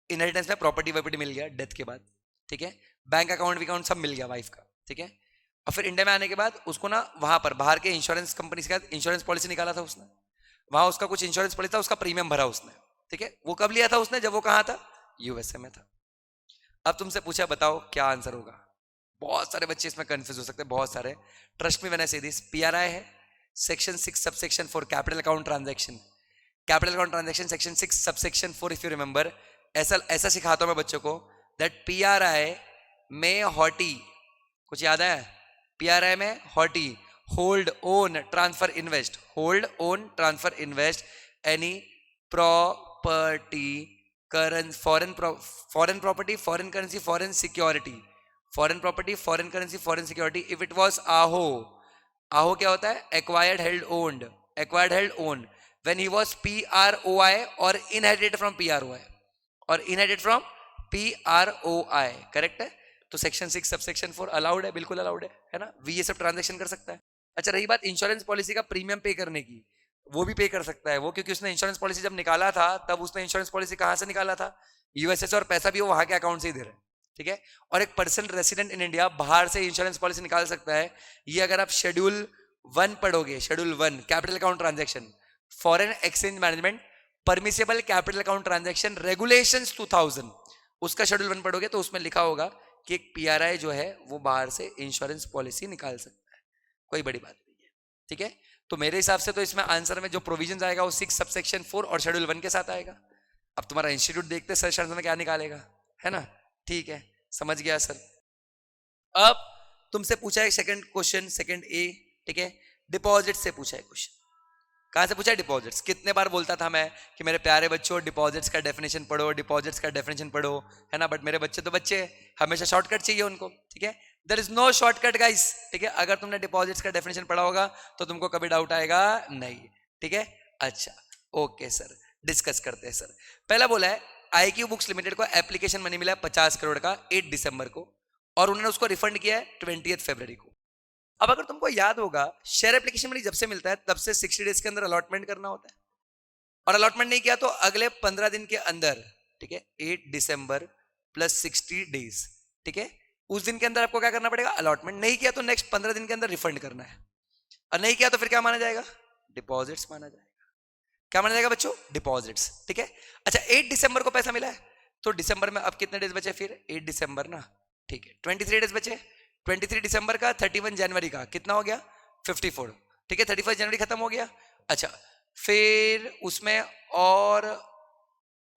इनहेरिटेंस में प्रॉपर्टी वॉपर्टी मिल गया डेथ के बाद, ठीक है, बैंक अकाउंट विकाउंट सब मिल गया वाइफ का, ठीक है। और फिर इंडिया में आने के बाद उसको ना वहां पर बाहर के इंश्योरेंस कंपनी से इंश्योरेंस पॉलिसी निकाला था उसने, वहां उसका कुछ इंश्योरेंस पॉलिसी था, उसका प्रीमियम भरा उसने, ठीक है। वो कब लिया था उसने, जब वो कहां था, यूएसए में था। अब तुमसे पूछा बताओ क्या आंसर होगा। बहुत सारे बच्चे इसमें कंफ्यूज हो सकते हैं, बहुत सारे, ट्रस्ट में, मैंने से दिस पीआरआई है, section 6 subsection 4 capital account transaction, capital account transaction section 6 subsection 4 if you remember. ऐसा सिखाता हूं मैं बच्चों को, दैट पीआरआई में हॉटी, कुछ याद है, पीआरआई में हॉटी, hold own transfer invest, hold own transfer invest any property, foreign property, foreign currency, foreign security, foreign property, foreign currency, foreign security if it was आहो, आहो क्या होता है, acquired held owned, acquired held owned when he was PROI और inherited from पीआरओआई, और inherited from पीआरओआई, correct है। तो section 6 subsection 4 allowed है, बिल्कुल अलाउड है ना, वी ये सब ट्रांजैक्शन कर सकता है। अच्छा, रही बात इंश्योरेंस पॉलिसी का प्रीमियम पे करने की, वो भी पे कर सकता है वो, क्योंकि उसने इंश्योरेंस पॉलिसी जब निकाला था तब उसने इंश्योरेंस पॉलिसी कहां से निकाला था, यूएसए से, और पैसा भी वो वहां के अकाउंट से ही दे रहा है, ठीक है। और एक पर्सन रेसिडेंट इन इंडिया बाहर से इंश्योरेंस पॉलिसी निकाल सकता है, ये अगर आप शेड्यूल 1 पढ़ोगे, schedule 1 capital account transaction, foreign exchange management, permissible capital account transaction regulations 2000, उसका शेड्यूल 1 पढ़ोगे तो उसमें लिखा होगा कि एक पीआरआई जो है वो बाहर से इंश्योरेंस पॉलिसी निकाल सकता है, कोई बड़ी बात नहीं है, ठीक है। तो मेरे हिसाब से तो इसमें आंसर में जो प्रोविजन आएगा वो 6 सबसेक्शन 4 और शेड्यूल 1 के साथ आएगा। अब तुम्हारा इंस्टीट्यूट देखते सर आंसर में क्या निकालेगा, है ना, ठीक है, समझ गया सर। अब तुमसे पूछा है सेकंड क्वेश्चन, सेकंड ए, ठीक है, डिपॉजिट से पूछा है क्वेश्चन। कहां से पूछा है, डिपॉजिट्स। कितने बार बोलता था मैं कि मेरे प्यारे बच्चों डिपॉजिट्स का डेफिनेशन पढ़ो, डिपॉजिट्स का डेफिनेशन पढ़ो, है ना, बट मेरे बच्चे तो बच्चे हमेशा शॉर्टकट चाहिए उनको, ठीक है। There is no shortcut guys, ठीक है। अगर तुमने डिपॉजिट्स का डेफिनेशन पढ़ा होगा तो तुमको कभी डाउट आएगा नहीं, ठीक है। अच्छा ओके सर, डिस्कस करते हैं सर। पहला बोला है आईक्यू बुक्स लिमिटेड को एप्लीकेशन मनी मिला है 50 करोड़ का 8 दिसंबर को, और उन्होंने उसको रिफंड किया है 20 फरवरी को। अब अगर तुमको याद होगा, शेयर एप्लीकेशन मनी जब से मिलता है तब से 60 डेज के अंदर अलॉटमेंट करना होता है, और अलॉटमेंट नहीं किया तो अगले 15 दिन के अंदर, ठीक है, 8 दिसंबर प्लस 60 डेज, ठीक है, उस दिन के अंदर आपको क्या करना पड़ेगा, अलॉटमेंट। नहीं किया तो नेक्स्ट 15 दिन के अंदर रिफंड करना है, और नहीं किया तो फिर क्या माना जाएगा, डिपॉजिट्स माना जाएगा। क्या माना जाएगा बच्चों, डिपॉजिट्स, ठीक है। अच्छा 8 दिसंबर को पैसा मिला है, तो दिसंबर में अब कितने डेज बचे फिर, 8 दिसंबर ना, ठीक है, 23 डेज बचे। 23 दिसंबर का 31 जनवरी का कितना हो गया, 54, ठीक है, 31 जनवरी खत्म हो गया। अच्छा फिर उसमें और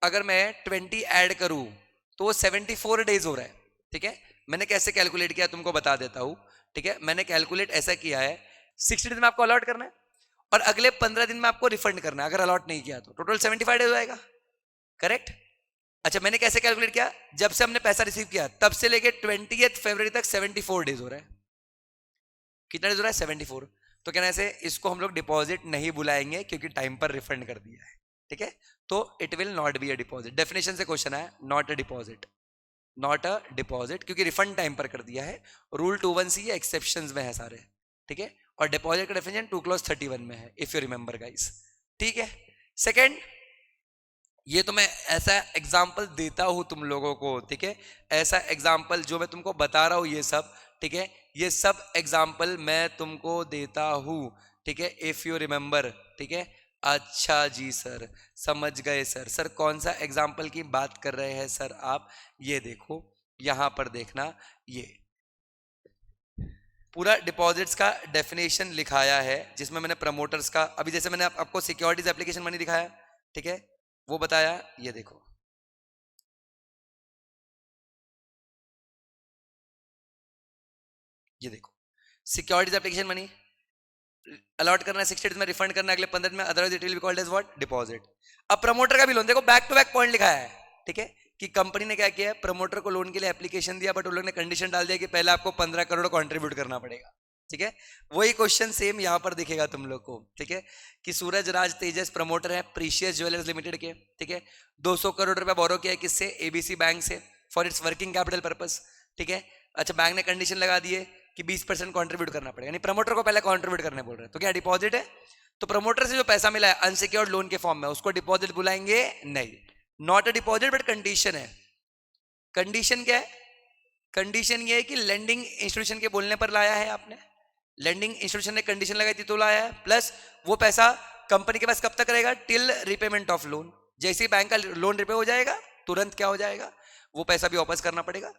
अगर मैं 20 ऐड करूं तो वो 74 डेज हो रहा है, ठीक है। मैंने कैसे कैलकुलेट किया तुमको बता देता हूं, ठीक है। मैंने कैलकुलेट ऐसा किया है, 60 डेज में आपको अलॉट करना है और अगले 15 दिन में आपको रिफंड करना है, अगर अलॉट नहीं किया तो टोटल 75 डेज हो जाएगा, करेक्ट। अच्छा मैंने कैसे कैलकुलेट किया, जब से हमने पैसा रिसीव किया तब से लेके 20 फरवरी तक 74 डेज हो रहा है। कितना डेज हो रहा है, 74। तो कहना ऐसे इसको हम लोग डिपॉजिट नहीं बुलाएंगे क्योंकि टाइम पर रिफंड कर दिया है, ठीक है। तो it will not be a deposit, definition से क्वेश्चन है, not a deposit, not a deposit, क्योंकि रिफंड टाइम पर कर दिया है। रूल 21C एक्सेप्शंस में है सारे, ठीक है। और डिपॉजिट का डेफिनेशन 2 क्लॉज 31 में है, इफ यू रिमेंबर गाइस, ठीक है। सेकंड, ये तो मैं ऐसा एग्जाम्पल देता हूं तुम लोगों को, ठीक है, ऐसा एग्जाम्पल जो मैं तुमको बता रहा हूं ये सब, ठीक है, ये सब एग्जाम्पल मैं तुमको देता हूं, ठीक है, इफ यू रिमेंबर, ठीक है। अच्छा जी सर, समझ गए सर। सर कौन सा एग्जाम्पल की बात कर रहे हैं सर आप, ये देखो यहां पर देखना, ये पूरा डिपॉजिट्स का डेफिनेशन लिखाया है जिसमें मैंने प्रमोटर्स का, अभी जैसे मैंने आपको सिक्योरिटीज एप्लीकेशन मनी दिखाया, ठीक है, वो बताया, ये देखो ये देखो सिक्योरिटीज एप्लीकेशन मनी अलॉट करना है 60 डेज में, रिफंड करना है अगले 15 दिन में, otherwise it will be called as what, deposit. अब प्रमोटर का भी लोन देखो, बैक टू बैक पॉइंट लिखा है, ठीक है, कि कंपनी ने क्या किया है, प्रमोटर को लोन के लिए एप्लीकेशन दिया, बट उन लोग ने कंडीशन डाल दिया कि पहले आपको 15 करोड़ कंट्रीब्यूट करना पड़ेगा, ठीक है। वही क्वेश्चन सेम यहां पर दिखेगा तुम लोग को, ठीक है, कि सूरज राज तेजस प्रमोटर है प्रीशियस ज्वेलर्स लिमिटेड के, ठीक है, 200 करोड़ रुपया बोरो किया है किससे, एबीसी बैंक से, for its working capital purpose, ठीक है। अच्छा बैंक ने कंडीशन लगा दिए कि 20% कंट्रीब्यूट करना पड़ेगा, यानी प्रमोटर को पहले कंट्रीब्यूट करने बोल रहे हैं, तो क्या डिपॉजिट है। तो प्रमोटर से जो पैसा मिला है अनसिक्योर्ड लोन के फॉर्म में, उसको डिपॉजिट बुलाएंगे नहीं, not a deposit, but condition है। कंडीशन क्या है, कंडीशन ये है कि लेंडिंग इंस्टीट्यूशन के बोलने पर लाया है आपने, लेंडिंग इंस्टीट्यूशन ने कंडीशन लगाई थी तो लाया है, प्लस वो पैसा कंपनी के पास कब तक रहेगा, टिल रिपेमेंट ऑफ लोन। जैसे ही बैंक का लोन रिपे हो जाएगा तुरंत क्या हो जाएगा, वो पैसा भी वापस करना पड़ेगा,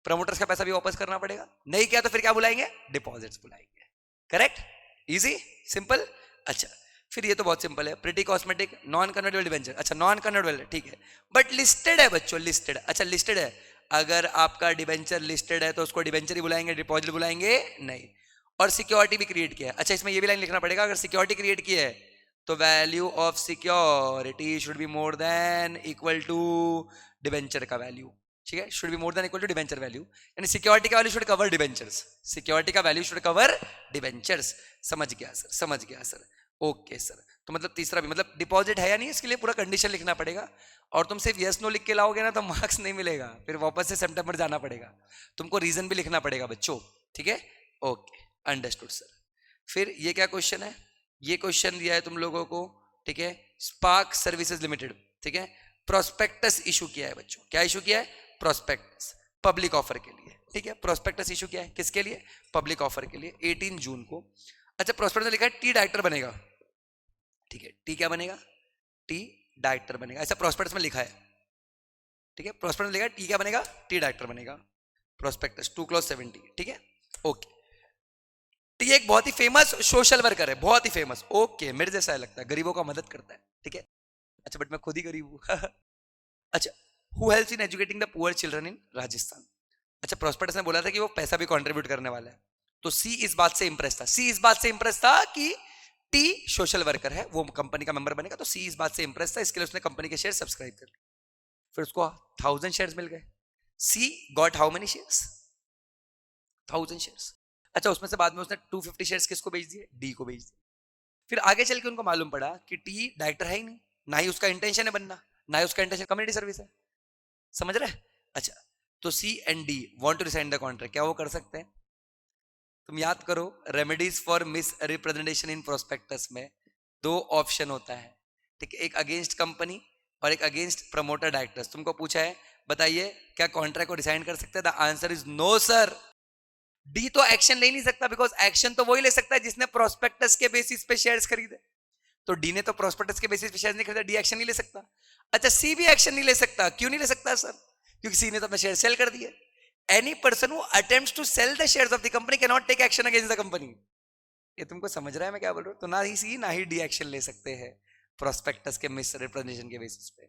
प्रमोटर्स का पैसा भी वापस करना पड़ेगा। नहीं किया तो फिर क्या बुलाएंगे, डिपॉजिट्स बुलाएंगे, करेक्ट, इजी, सिंपल। अच्छा फिर ये तो बहुत सिंपल है, pretty cosmetic non convertible debenture, अच्छा नॉन कन्वर्टेबल ठीक है, बट लिस्टेड है बच्चों, लिस्टेड, अच्छा लिस्टेड है, अगर आपका डिबेंचर लिस्टेड है तो उसको डिबेंचर ही बुलाएंगे, डिपॉजिट बुलाएंगे नहीं। और सिक्योरिटी भी क्रिएट किया है, अच्छा इसमें ये भी लाइन लिखना पड़ेगा, अगर सिक्योरिटी क्रिएट की है तो value of security should be more than equal to debenture का वैल्यू, ठीक है, should be more than equal to debenture value, यानी सिक्योरिटी का value should cover debentures, security का वैल्यू शुड कवर डिबेंचर्स। समझ गया सर, समझ गया सर, ओके सर। तो मतलब तीसरा भी मतलब डिपॉजिट है या नहीं, इसके लिए पूरा कंडीशन लिखना पड़ेगा, और तुम सिर्फ यस नो लिख के लाओगे ना तो मार्क्स नहीं मिलेगा, फिर वापस से सितंबर जाना पड़ेगा, तुमको रीजन भी लिखना पड़ेगा बच्चों, ठीक है, ओके अंडरस्टूड सर। फिर ये क्या क्वेश्चन है, ये क्वेश्चन दिया है तुम लोगों को, ठीक है, स्पार्क सर्विसेज लिमिटेड, ठीक है, प्रोस्पेक्टस इशू किया है बच्चों, क्या इशू किया है, प्रोस्पेक्टस, पब्लिक ऑफर के लिए, ठीक है, प्रोस्पेक्टस इशू किया है किसके लिए, पब्लिक ऑफर के लिए 18 जून को। अच्छा प्रोस्पेक्टस में लिखा है टी डायरेक्टर बनेगा, ठीक है, टी क्या बनेगा, टी डायरेक्टर बनेगा, ऐसा प्रोस्पेक्टस में लिखा है, ठीक है, प्रोस्पेक्टस में लिखा है टी क्या बनेगा, टी डायरेक्टर बनेगा, प्रोस्पेक्टस 2 क्लॉज 70, ठीक है, ओके। टी एक बहुत ही फेमस सोशल वर्कर है, बहुत ही फेमस, ओके, मेरे जैसा है लगता है, गरीबों का मदद करता है, ठीक है, अच्छा बट मैं खुद ही गरीब हूं अच्छा, who helps in educating the poor children in Rajasthan, अच्छा प्रोस्पेक्टस ने बोला था कि वो पैसा भी कंट्रीब्यूट करने वाला है, तो सी इस बात से इंप्रेस था, सी इस बात से इंप्रेस था कि टी सोशल वर्कर है, वो कंपनी का मेंबर बनेगा, तो सी इस बात से इंप्रेस था, इसके लिए उसने कंपनी के शेयर सब्सक्राइब कर लिए, फिर उसको 1000 शेयर्स मिल गए। C got how many shares, 1000 shares. अच्छा, उसमें से बाद में उसने 250 शेयर्स किसको बेच दिए? डी को बेच दिए। फिर आगे चल के उनको मालूम पड़ा कि टी डायरेक्टर है ही नहीं, ना ही उसका इंटेंशन है बनना, ना ही उसका इंटेंशन कम्युनिटी सर्विस है। समझ रहे? अच्छा, तो C and D want to resign the contract, क्या वो कर सकते हैं? तुम याद करो, remedies for misrepresentation in prospectus में दो ऑप्शन होता है, ठीक है, एक अगेंस्ट कंपनी और एक अगेंस्ट प्रमोटर डायरेक्टर्स। तुमको पूछा है बताइए क्या कॉन्ट्रैक्ट को रिसाइन कर सकते हैं? The answer is no sir. D तो एक्शन ले नहीं सकता, बिकॉज एक्शन तो वही ले सकता है जिसने प्रोस्पेक्टस के बेसिस पे शेयर्स खरीदे। तो डी ने तो प्रोस्पेक्टस के बेसिस पे शेयर्स नहीं खरीदा, डी एक्शन नहीं ले सकता। अच्छा, सी भी एक्शन नहीं ले सकता, क्यों नहीं ले सकता सर? क्योंकि सी ने तो अपने शेयर सेल कर दिए। Any person who attempts to sell the shares of the company cannot take action against the company. ये तुमको समझ रहा है मैं क्या बोल रहा हूँ? तो ना ही सी ना ही डी एक्शन ले सकते हैं प्रोस्पेक्टस के मिस रिप्रेजेंटेशन के बेसिस पे।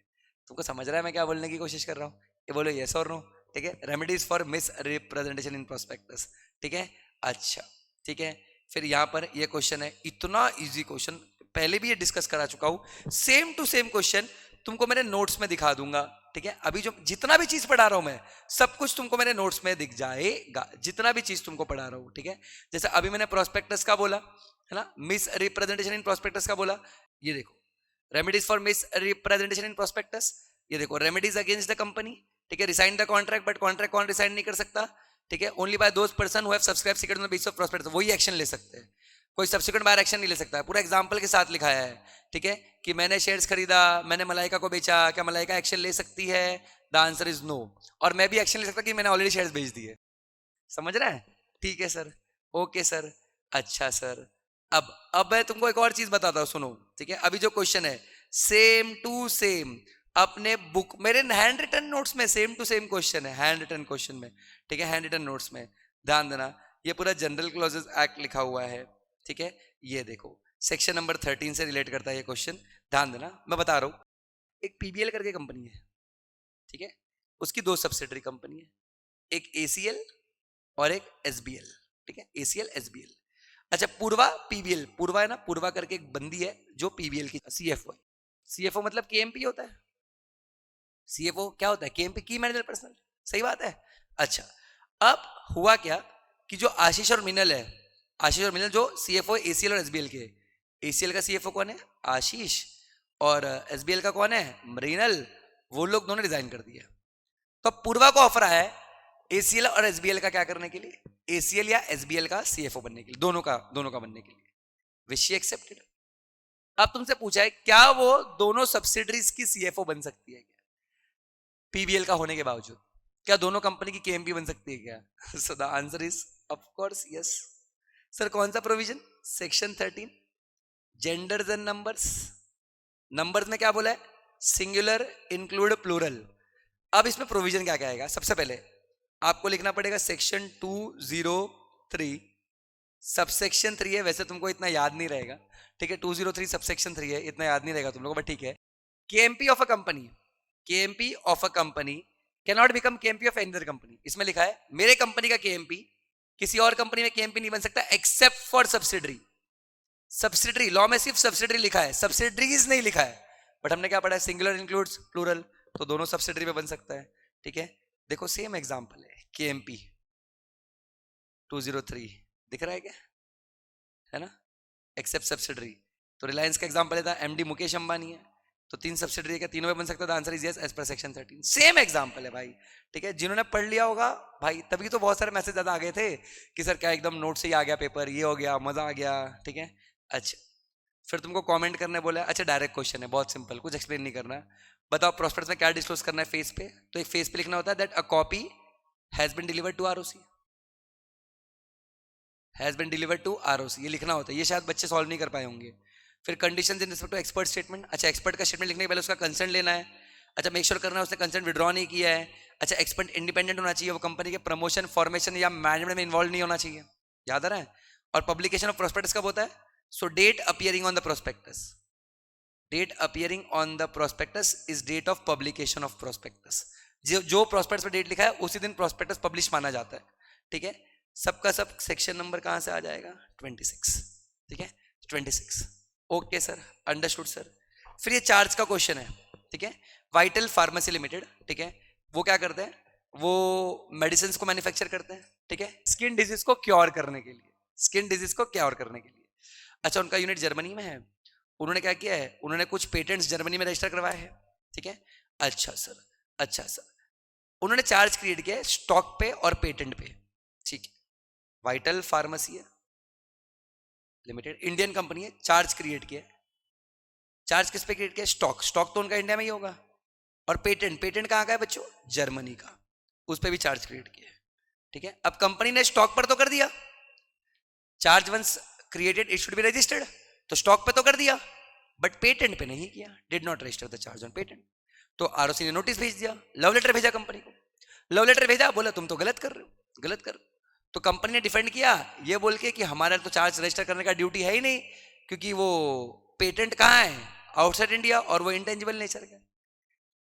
तुमको समझ रहा है मैं क्या बोलने की कोशिश कर रहा हूँ? ये बोलो यस और नो, ठीक है। Remedies for misrepresentation in prospectus, ठीक है। अच्छा, ठीक है। फिर यहाँ पर ये क्वेश्चन है, इतना इजी क्वेश्चन, पहले भी ये डिस्कस करा चुका हूँ। सेम टू सेम क्वेश्चन तुमको मेरे नोट्स में दिखा दूंगा, ठीक है। अभी जो जितना भी चीज पढ़ा रहा हूं मैं, सब कुछ तुमको मेरे नोट्स में दिख जाएगा, जितना भी चीज तुमको पढ़ा रहा हूं, ठीक है। जैसे अभी मैंने प्रोस्पेक्टस का बोला है ना, मिस रिप्रेजेंटेशन इन प्रोस्पेक्टस का बोला, ये देखो remedies for misrepresentation in prospectus, ये देखो रेमेडीज अगेंस्ट द कंपनी, ठीक है। Resign the contract, but contract कौन रिसाइन नहीं कर सकता, ठीक है, only by those person who have subscribe secret on the basis of prospectus, वही एक्शन ले सकते हैं, कोई सब्सिक्वेंट बायर एक्शन नहीं ले सकता है। पूरा एग्जांपल के साथ लिखाया है, ठीक है, कि मैंने शेयर्स खरीदा, मैंने मलाइका को बेचा, क्या मलाइका एक्शन ले सकती है? The answer is no. और मैं भी एक्शन ले सकता कि मैंने ऑलरेडी शेयर्स बेच दिए। समझ रहा है? ठीक है सर, ओके सर, अच्छा सर। अब मैं तुमको एक और चीज बताता हूँ, सुनो, ठीक है। अभी जो क्वेश्चन है सेम टू सेम अपने बुक, मेरे हैंड रिटन नोट्स में सेम टू सेम क्वेश्चन है, हैंड रिटन क्वेश्चन में, ठीक है, हैंड रिटन नोट्स में। ध्यान देना, ये पूरा जनरल क्लॉजेस एक्ट लिखा हुआ है, ठीक है। ये देखो सेक्शन नंबर 13 से रिलेट करता है ये क्वेश्चन, ध्यान देना। मैं बता रहा हूं, एक पीबीएल करके कंपनी है, ठीक है, उसकी दो सब्सिडरी कंपनी है, एक एसीएल और एक एसबीएल, ठीक है, एसीएल एसबीएल। अच्छा, पूर्वा पीबीएल, पूर्वा है ना, पूर्वा करके एक बंदी है जो पीबीएल की सीएफओ है। सीएफओ मतलब केएमपी होता है। सीएफओ क्या होता है? केएमपी की मैनेजर पर्सनल, सही बात है। अच्छा, अब हुआ क्या कि जो आशीष और मिनल है, आशीष और मिनल जो सीएफओ एसीएल और एसबीएल के, एसीएल का सीएफओ कौन है? आशीष, और एसबीएल का कौन है? मृणाल। वो लोग दोनों रिजाइन कर दिए। तो पूर्वा को ऑफर आया है एसीएल और एसबीएल का क्या करने के लिए? एसीएल या एसबीएल का सीएफओ बनने के लिए, दोनों का बनने के लिए। Wish she accepted. अब तुमसे पूछा है क्या वो दोनों सब्सिडरीज की सीएफओ बन सकती है क्या पीबीएल का होने के बावजूद? क्या दोनों कंपनी की केएमपी बन सकती है क्या? So the answer is of course yes. Sir कौन सा provision? Section 13, genders and numbers. Numbers में क्या बोला है? Singular, include, plural. अब इसमें प्रोविजन क्या क्या आएगा? सबसे पहले आपको लिखना पड़ेगा सेक्शन 203, सबसेक्शन 3 है, वैसे तुमको इतना याद नहीं रहेगा, ठीक है, 203 सबसेक्शन 3 है, इतना याद नहीं रहेगा तुम लोगों को, बट ठीक है। KMP of a company, KMP of a company can not become KMP of any other company. इसमें लिखा है मेरे कंपनी का केएमपी किसी और कंपनी में केएमपी नहीं बन सकता except for subsidiary. Subsidiary, law में सिर्फ सब्सिडरी लिखा है, सब्सिडरीज नहीं लिखा है, बट हमने क्या पढ़ा है? सिंगुलर, इंक्लूड्स, प्लूरल, तो दोनों सब्सिडरी में बन सकता है, ठीक है। देखो सेम एग्जांपल है, केएमपी 203 दिख रहा है क्या? है ना, एक्सेप्ट सब्सिडरी। तो रिलायंस का एग्जांपल था, एमडी मुकेश अंबानी है, तो 3 सब्सिडरी का तीनों में बन सकता है। Answer is yes as per section 13। Same example है भाई, ठीक है। जिन्होंने पढ़ लिया होगा भाई, तभी तो बहुत सारे मैसेज ज्यादा आ गए थे कि सर क्या एकदम नोट से ही आ गया पेपर, ये हो गया, मजा आ गया, ठीक है। अच्छा, फिर तुमको कमेंट करने बोला। अच्छा, डायरेक्ट क्वेश्चन है, बहुत सिंपल, कुछ एक्सप्लेन नहीं करना। बताओ प्रोस्पेक्टस में क्या डिस्क्लोज करना है फेस पे? तो एक फेस पे लिखना होता है that a copy has been delivered to ROC, has been delivered to ROC, ये लिखना होता है। ये शायद बच्चे सॉल्व नहीं कर पाए होंगे। फिर conditions in respect to expert statement. अच्छा, एक्सपर्ट का स्टेटमेंट लिखने के पहले उसका कंसर्न लेना है। अच्छा, मेक श्योर करना है उसने कंसर्न विड्रॉ नहीं किया है। अच्छा, एक्सपर्ट इंडिपेंडेंट होना चाहिए, वो कंपनी के प्रमोशन, फॉर्मेशन या मैनेजमेंट में इन्वॉल्व नहीं होना चाहिए, याद आ रहा है। और पब्लिकेशन ऑफ प्रोस्पेक्टस कब होता है? So date appearing on the prospectus, date appearing on the prospectus is date of publication of prospectus. जो प्रोस्पेक्टस पे डेट लिखा है उसी दिन प्रोस्पेक्टस पब्लिश माना जाता है, ठीक है। सबका सब सेक्शन नंबर कहां से आ जाएगा? 26, ठीक है, 26। Okay sir, understood sir. फिर ये चार्ज का क्वेश्चन है, ठीक है। वाइटल फार्मेसी लिमिटेड, ठीक है, वो क्या करते हैं? वो मेडिसिन को मैन्युफैक्चर करते हैं, ठीक है, स्किन डिजीज को क्योर करने के लिए, स्किन डिजीज को क्योर करने के लिए। अच्छा, उनका यूनिट जर्मनी में है। उन्होंने क्या किया है, उन्होंने कुछ पेटेंट्स जर्मनी में रजिस्टर करवाए हैं। ठीक है, अच्छा सर, अच्छा सर, उन्होंने चार्ज क्रिएट किया है स्टॉक पे और पेटेंट पे। ठीक है, वाइटल फार्मेसी है लिमिटेड, इंडियन कंपनी है, चार्ज क्रिएट किया। चार्ज किस पे क्रिएट किया? स्टॉक, स्टॉक तो उनका इंडिया में ही होगा। और पेटेंट, पेटेंट कहाँ का है बच्चों? जर्मनी का, उस पे भी चार्ज क्रिएट किया। ठीक है, अब कंपनी ने स्टॉक पर तो कर दिया, charge once created it should be registered, तो स्टॉक पे तो कर दिया, बट पेटेंट पे नहीं किया, did not register the charge on patent. तो आरओसी ने नोटिस भेज दिया, लव लेटर भेजा कंपनी को, लव लेटर भेजा, बोला तुम तो गलत कर रहे हो, गलत कर। तो कंपनी ने डिफेंड किया ये बोल के कि हमारा तो चार्ज रजिस्टर करने का ड्यूटी है ही नहीं, क्योंकि वो पेटेंट कहाँ है? आउटसाइड इंडिया, और वो इंटेंजिबल नेचर का है।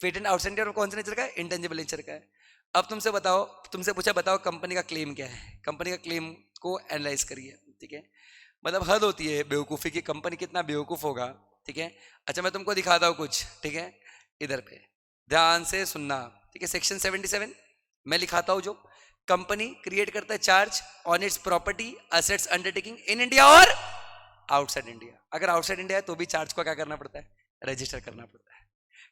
पेटेंट आउटसाइड इंडिया और कौन से नेचर का है? इंटेंजिबल नेचर का है। अब तुमसे बताओ, तुमसे पूछा बताओ कंपनी का क्लेम क्या है, कंपनी का क्लेम को एनालाइज करिए। ठीक है, मतलब हद होती है बेवकूफ़ी की, कंपनी कितना बेवकूफ़ होगा। ठीक है, अच्छा मैं तुमको दिखाता हूँ कुछ। ठीक है, इधर पे ध्यान से सुनना। ठीक है, सेक्शन 77 मैं लिखाता हूँ, जो कंपनी क्रिएट करता है charge on it's property assets undertaking in India और आउटसाइड इंडिया। अगर आउटसाइड इंडिया है तो भी चार्ज को क्या करना पड़ता है? रजिस्टर करना पड़ता है।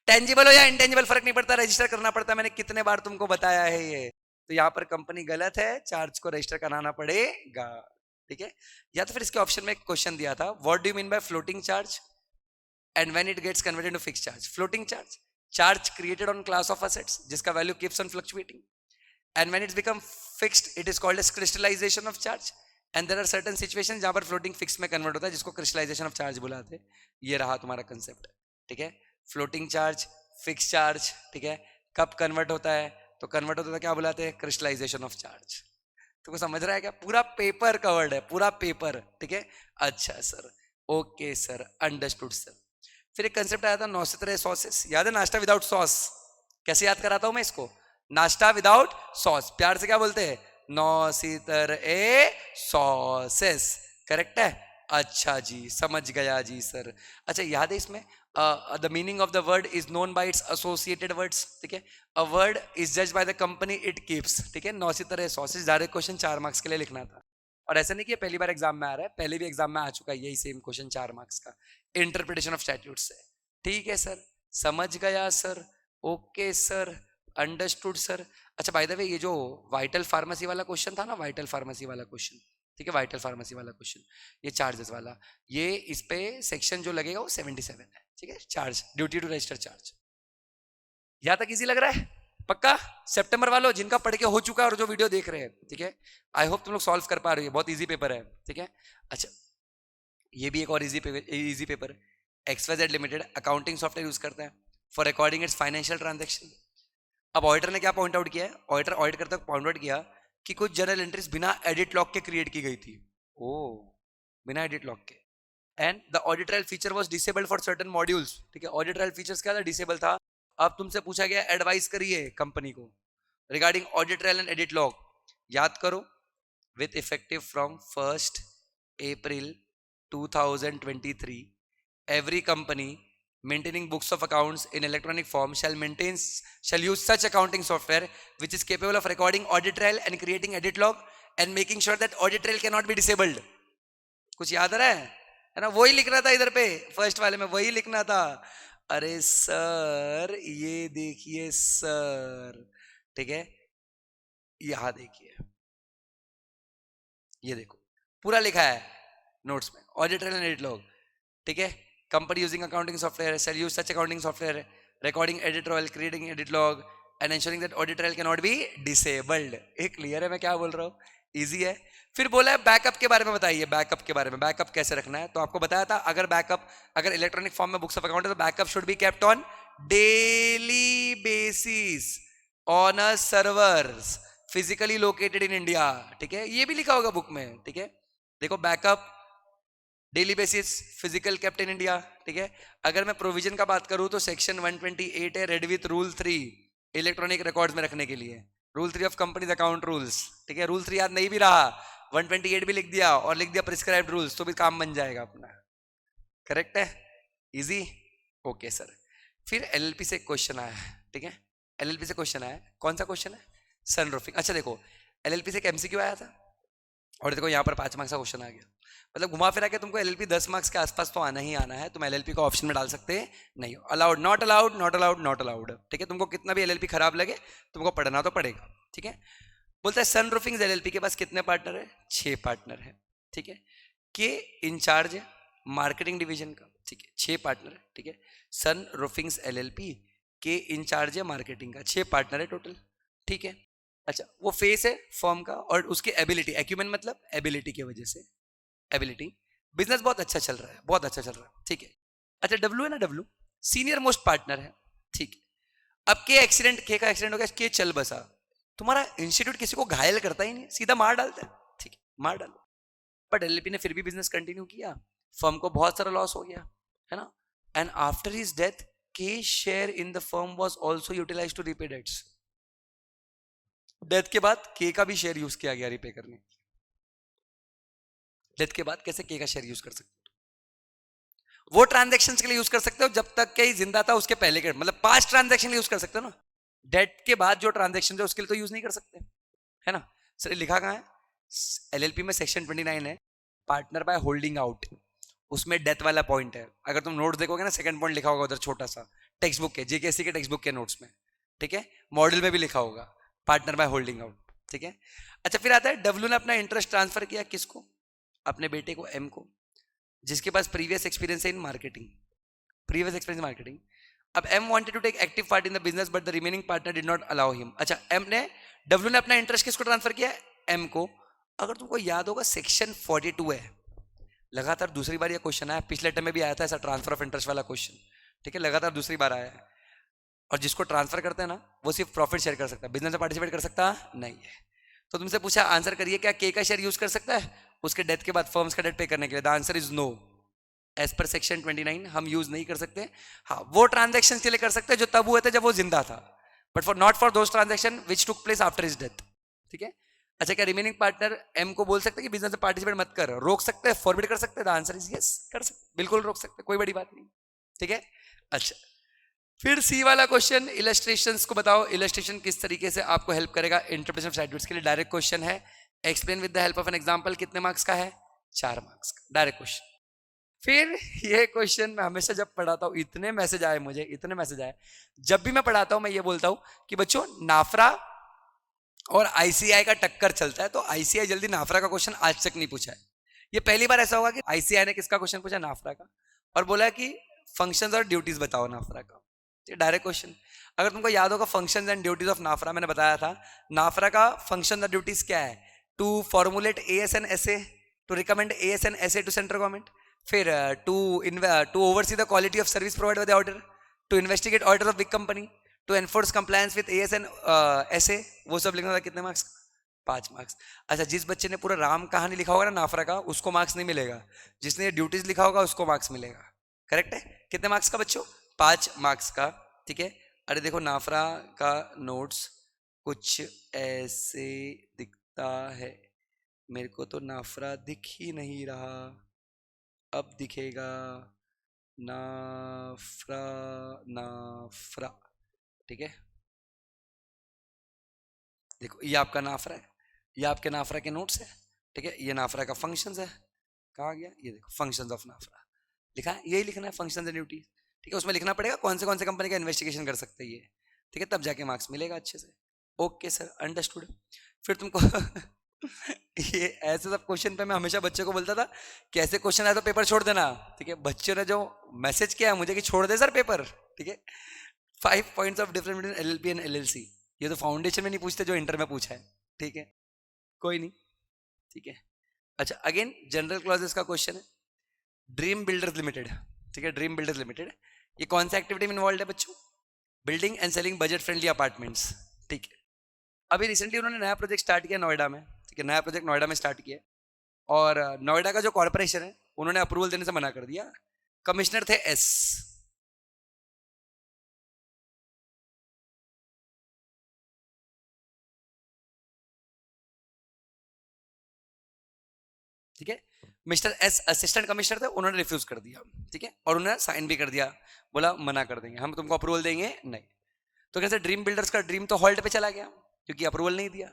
टेंजिबल हो या इंटेंजिबल फर्क नहीं पड़ता, रजिस्टर करना पड़ता है। मैंने कितने बार तुमको बताया है ये। तो यहाँ पर कंपनी गलत है, चार्ज को रजिस्टर कराना पड़ेगा। ठीक है, या तो फिर इसके ऑप्शन में एक क्वेश्चन दिया था, what do you mean by floating charge and when it gets converted into fixed charge. Floating charge, charge created on class of assets जिसका value keeps on fluctuating, and when its become fixed it is called as crystallization of charge, and there are certain situations जहां पर floating fix में convert होता है जिसको crystallisation of charge बुलाते हैं। ये रहा तुम्हारा कंसेप्ट। ठीक है, फ्लोटिंग चार्ज, फिक्स चार्ज। ठीक है, कब कन्वर्ट होता है? तो कन्वर्ट होता है क्या बुलाते हैं? Crystallisation of charge. तुमको समझ रहा है क्या? पूरा पेपर कवर्ड है, पूरा पेपर। ठीक है, अच्छा sir, okay sir, understood sir. फिर एक कंसेप्ट आया था नौसितर सॉसेस, याद है? नाश्ता विदाउट सॉस। कैसे याद कराता हूं मैं इसको? नाश्ता विदाउट सॉस, प्यार से क्या बोलते हैं? नौसितर ए सॉसेस, करेक्ट है? अच्छा जी, समझ गया जी सर। अच्छा, याद है इसमें the meaning of the word is known by it's associated words. ठीक है, a word is judged by the company it keeps. ठीक है, नौसितर ए सॉसेस, डायरेक्ट क्वेश्चन 4 मार्क्स के लिए लिखना था। और ऐसा नहीं कि पहली बार एग्जाम में आ रहा है, पहले भी एग्जाम में आ चुका है यही सेम क्वेश्चन 4 मार्क्स का, इंटरप्रिटेशन ऑफ स्टैट्यूट्स से। ठीक है सर, समझ गया sir, okay sir, understood sir. अच्छा बाय द वे, ये जो वाइटल फार्मेसी वाला क्वेश्चन था ना, वाइटल फार्मेसी वाला क्वेश्चन, ठीक है, वाइटल फार्मेसी वाला क्वेश्चन, ये चार्जेस वाला, ये इस पे सेक्शन जो लगेगा वो 77 है। ठीक है, charge, duty to register charge. यहां तक इजी लग रहा है? पक्का? सितंबर वालों जिनका पढ़ के हो चुका है और जो वीडियो देख रहे हैं, ठीक है, आई होप तुम लोग सॉल्व कर पा रहे हो, बहुत इजी पेपर है। ठीक है, अच्छा ये भी एक और इजी पेपर है। XYZ limited accounting software use करता है for recording it's financial transaction. अब ऑडिटर ने क्या पॉइंट आउट किया है? ऑडिटर ऑडिट करते वक्त पॉइंट आउट किया कि कुछ जर्नल एंट्रीज बिना एडिट लॉक के क्रिएट की गई थी। ओ, बिना एडिट लॉक के, and the audit trail feature was disabled for certain modules. ठीक है, ऑडिटरल फीचर्स क्या था? डिसेबल था। अब तुमसे पूछा गया एडवाइस करिए कंपनी को रिगार्डिंग ऑडिटरल एंड एडिट लॉक। याद करो, with effective from 1st April 2023, every company maintaining books of accounts in electronic form shall use such accounting software which is capable of recording audit trail and creating edit log and making sure that audit trail cannot be disabled. कुछ याद आ रहा है ना? वही लिखना था इधर पे, फर्स्ट वाले में वही लिखना था। अरे सर ये देखिए सर, ठीक है, यहां देखिए, ये देखो पूरा लिखा है नोट्स में, ऑडिट एंड एडिट लॉग। ठीक है, company using accounting software shall use such accounting software recording edit role creating edit log and ensuring that audit trail cannot be disabled. एक क्लियर है मैं क्या बोल रहा हूँ? इजी है। फिर बोला है बैकअप के बारे में बताइए, बैकअप के बारे में, बैकअप कैसे रखना है? तो आपको बताया था अगर बैकअप, अगर इलेक्ट्रॉनिक फॉर्म में बुक्स ऑफ अकाउंट है तो backup should be kept on daily basis on a servers physically located in India. ठीक है, ये भी लिखा होगा बुक में। ठीक है, देखो backup daily basis physical kept in India. ठीक है, अगर मैं प्रोविजन का बात करूं तो सेक्शन 128 है, red with rule 3 electronic records में रखने के लिए, rule 3 of companies account rules. ठीक है, रूल 3 याद नहीं भी रहा, 128 भी लिख दिया और लिख दिया प्रिस्क्राइब्ड रूल्स तो भी काम बन जाएगा अपना। करेक्ट है, इजी, ओके सर। फिर एलएलपी से एक क्वेश्चन आया है। ठीक है, एलएलपी से क्वेश्चन आया है, कौन सा क्वेश्चन है? सनरूफिंग। अच्छा देखो, एलएलपी से एक एमसीक्यू आया था और देखो यहाँ पर 5 मार्क्स का क्वेश्चन आ गया। मतलब घुमा फिरा के तुमको एलएलपी 10 मार्क्स के आसपास तो आना ही आना है। तुम एलएलपी को ऑप्शन में डाल सकते हैं नहीं, allowed, not allowed, not allowed, not allowed. ठीक है, तुमको कितना भी एलएलपी खराब लगे तुमको पढ़ना तो पड़ेगा। ठीक है, बोलता है सन रूफिंग एलएलपी के पास कितने पार्टनर है? 6 पार्टनर है। ठीक है, के इंचार्ज है मार्केटिंग डिवीजन का। ठीक है, 6 पार्टनर है। ठीक है, सन रूफिंग्स एलएलपी के इंचार्ज है मार्केटिंग का, 6 पार्टनर है टोटल। ठीक है, अच्छा वो फेस है फर्म का और उसकी एबिलिटी, एक्यूमेन मतलब एबिलिटी की वजह से, एबिलिटी, बिजनेस बहुत अच्छा चल रहा है, बहुत अच्छा चल रहा है। ठीक है, अच्छा डब्ल्यू है ना, डब्ल्यू सीनियर मोस्ट पार्टनर है। ठीक है, अब के एक्सीडेंट, के का एक्सीडेंट हो गया, के चल बसा। तुम्हारा इंस्टीट्यूट किसी को घायल करता ही नहीं, सीधा मार डालता है। ठीक है, मार डालो। बट एलएलपी ने फिर भी बिजनेस कंटिन्यू किया, फर्म को बहुत सारा लॉस हो गया, है ना। एंड आफ्टर हिज डेथ के share in the firm was also utilised to repay debts. Death के बाद के का भी शेयर यूज किया गया रिपे करने। डेथ के बाद कैसे के का शेयर यूज कर सकते हो? वो ट्रांजैक्शन के लिए यूज कर सकते हो जब तक के जिंदा था उसके पहले के, मतलब पास्ट ट्रांजैक्शन यूज कर सकते हो ना। डेथ के बाद जो ट्रांजैक्शन है उसके लिए तो यूज नहीं कर सकते, है ना। सर लिखा कहां है? एलएलपी में सेक्शन 29 है, पार्टनर बाय होल्डिंग आउट, उसमें डेथ वाला पॉइंट है। अगर तुम नोट देखोगे ना, सेकंड पॉइंट लिखा होगा उधर छोटा सा, टेक्स्ट बुक के, जेकेएससी के टेक्स्ट बुक के नोट्स में। ठीक है, मॉडल में भी लिखा होगा पार्टनर बाय होल्डिंग आउट। ठीक है, अच्छा फिर आता है डब्ल्यू ने अपना इंटरेस्ट ट्रांसफर किया किसको? अपने बेटे को, एम को, जिसके पास प्रीवियस एक्सपीरियंस है in marketing, previous experience marketing. अब M wanted to take active part in the business but the remaining partner did not allow him. अच्छा एम ने, डब्ल्यू ने अपना इंटरेस्ट किसको ट्रांसफर किया? एम को। अगर तुमको याद होगा सेक्शन 42 है, लगातार दूसरी बार ये क्वेश्चन आया, पिछले टर्म में भी आया था ऐसा ट्रांसफर ऑफ इंटरेस्ट वाला क्वेश्चन। ठीक है, लगातार दूसरी बार आया है। और जिसको ट्रांसफर करते हैं ना वो सिर्फ प्रॉफिट शेयर कर सकता है, बिजनेस में पार्टिसिपेट कर सकता नहीं है। तो तुमसे पूछा, आंसर करिए, क्या के का शेयर यूज कर सकता है उसके डेथ के बाद फर्म्स का डेट पे करने के लिए? The answer is no. As per section 29 हम यूज नहीं कर सकते। हाँ, वो ट्रांजेक्शन के लिए कर सकते हैं जो तब हुए थे जब वो जिंदा था, but for not for those transaction which took place after his death. ठीक है, अच्छा क्या रिमेनिंग पार्टनर एम को बोल सकते हैं कि बिजनेस में पार्टिसिपेट मत कर, रोक सकते हैं, फॉरबिड कर सकते हैं? द आंसर इज यस, कर सकते, बिल्कुल रोक सकते, कोई बड़ी बात नहीं। ठीक है, अच्छा फिर सी वाला क्वेश्चन, इलस्ट्रेशंस को बताओ, इलस्ट्रेशन किस तरीके से आपको हेल्प करेगा इंटरप्रिटेशन ऑफ एट्रिब्यूट्स के लिए। डायरेक्ट क्वेश्चन है, explain with the help of an example. कितने मार्क्स का है? 4 मार्क्स का डायरेक्ट क्वेश्चन। फिर ये क्वेश्चन मैं हमेशा जब पढ़ाता हूँ, इतने मैसेज आए मुझे, इतने मैसेज आए। जब भी मैं पढ़ाता हूँ मैं ये बोलता हूँ कि बच्चों नाफरा और आईसीआई का टक्कर चलता है, तो आईसीआई जल्दी नाफरा का क्वेश्चन आज तक नहीं पूछा है। ये पहली बार ऐसा होगा कि आईसीआई ने किसका क्वेश्चन पूछा? नाफरा का, और बोला कि फंक्शंस और ड्यूटीज बताओ नाफरा का। Direct question. अगर तुमको याद होगा फंक्शंस एंड ड्यूटीज ऑफ नाफरा, मैंने बताया था नाफरा का फंक्शन और ड्यूटीज क्या है? To formulate ASN SA, to recommend ASN SA to central government, फिर to oversee the quality of service provide by the order, to investigate order of big company, to enforce compliance with ASN SA. वो सब लिखना था। कितने marks? 5 marks. अच्छा, जिस बच्चे ने पूरा राम कहानी लिखा होगा ना नाफरा का, उसको मार्क्स नहीं मिलेगा, जिसने ड्यूटीज लिखा होगा उसको मार्क्स मिलेगा। करेक्ट है? कितने मार्क्स का बच्चों? 5 मार्क्स का। ठीक है, अरे देखो नाफरा का नोट्स कुछ ऐसे दिखता है, मेरे को तो नाफरा दिख ही नहीं रहा, अब दिखेगा नाफरा, नाफरा। ठीक है, देखो ये आपका नाफरा है, ये आपके नाफरा के नोट्स है। ठीक है, ये नाफरा का फंक्शंस है, कहाँ गया ये देखो, फंक्शंस ऑफ नाफरा लिखा है, यही लिखना है, फंक्शंस एंड ड्यूटीज। ठीक है, उसमें लिखना पड़ेगा कौन से कंपनी का इन्वेस्टिगेशन कर सकते हैं ये। ठीक है, तब जाके मार्क्स मिलेगा अच्छे से। Okay sir, understood. फिर तुमको ये ऐसे सब क्वेश्चन पे मैं हमेशा बच्चे को बोलता था कि ऐसे क्वेश्चन आए तो पेपर छोड़ देना। ठीक है, बच्चों ने जो मैसेज किया मुझे कि छोड़ दे सर पेपर। ठीक है, 5 points of difference between LLP and LLC, ये तो फाउंडेशन में नहीं पूछते जो इंटर में पूछा है। ठीक है, कोई नहीं। ठीक है, अच्छा अगेन जनरल क्लॉजेस का क्वेश्चन है, ड्रीम बिल्डर्स लिमिटेड। ठीक है, ड्रीम बिल्डर्स लिमिटेड, ये कौन सा एक्टिविटी में इन्वॉल्व है बच्चों? Building and selling budget friendly apartments. ठीक है, अभी रिसेंटली उन्होंने नया प्रोजेक्ट स्टार्ट किया नोएडा में। ठीक है, नया प्रोजेक्ट नोएडा में स्टार्ट किया, और नोएडा का जो कॉर्पोरेशन है उन्होंने अप्रूवल देने से मना कर दिया। कमिश्नर थे एस। ठीक है, मिस्टर एस असिस्टेंट कमिश्नर थे, उन्होंने रिफ्यूज कर दिया। ठीक है, और उन्होंने साइन भी कर दिया, बोला मना कर देंगे, हम तुमको अप्रूवल देंगे नहीं। तो कैसे ड्रीम बिल्डर्स का ड्रीम तो हॉल्ट पे चला गया क्योंकि अप्रूवल नहीं दिया।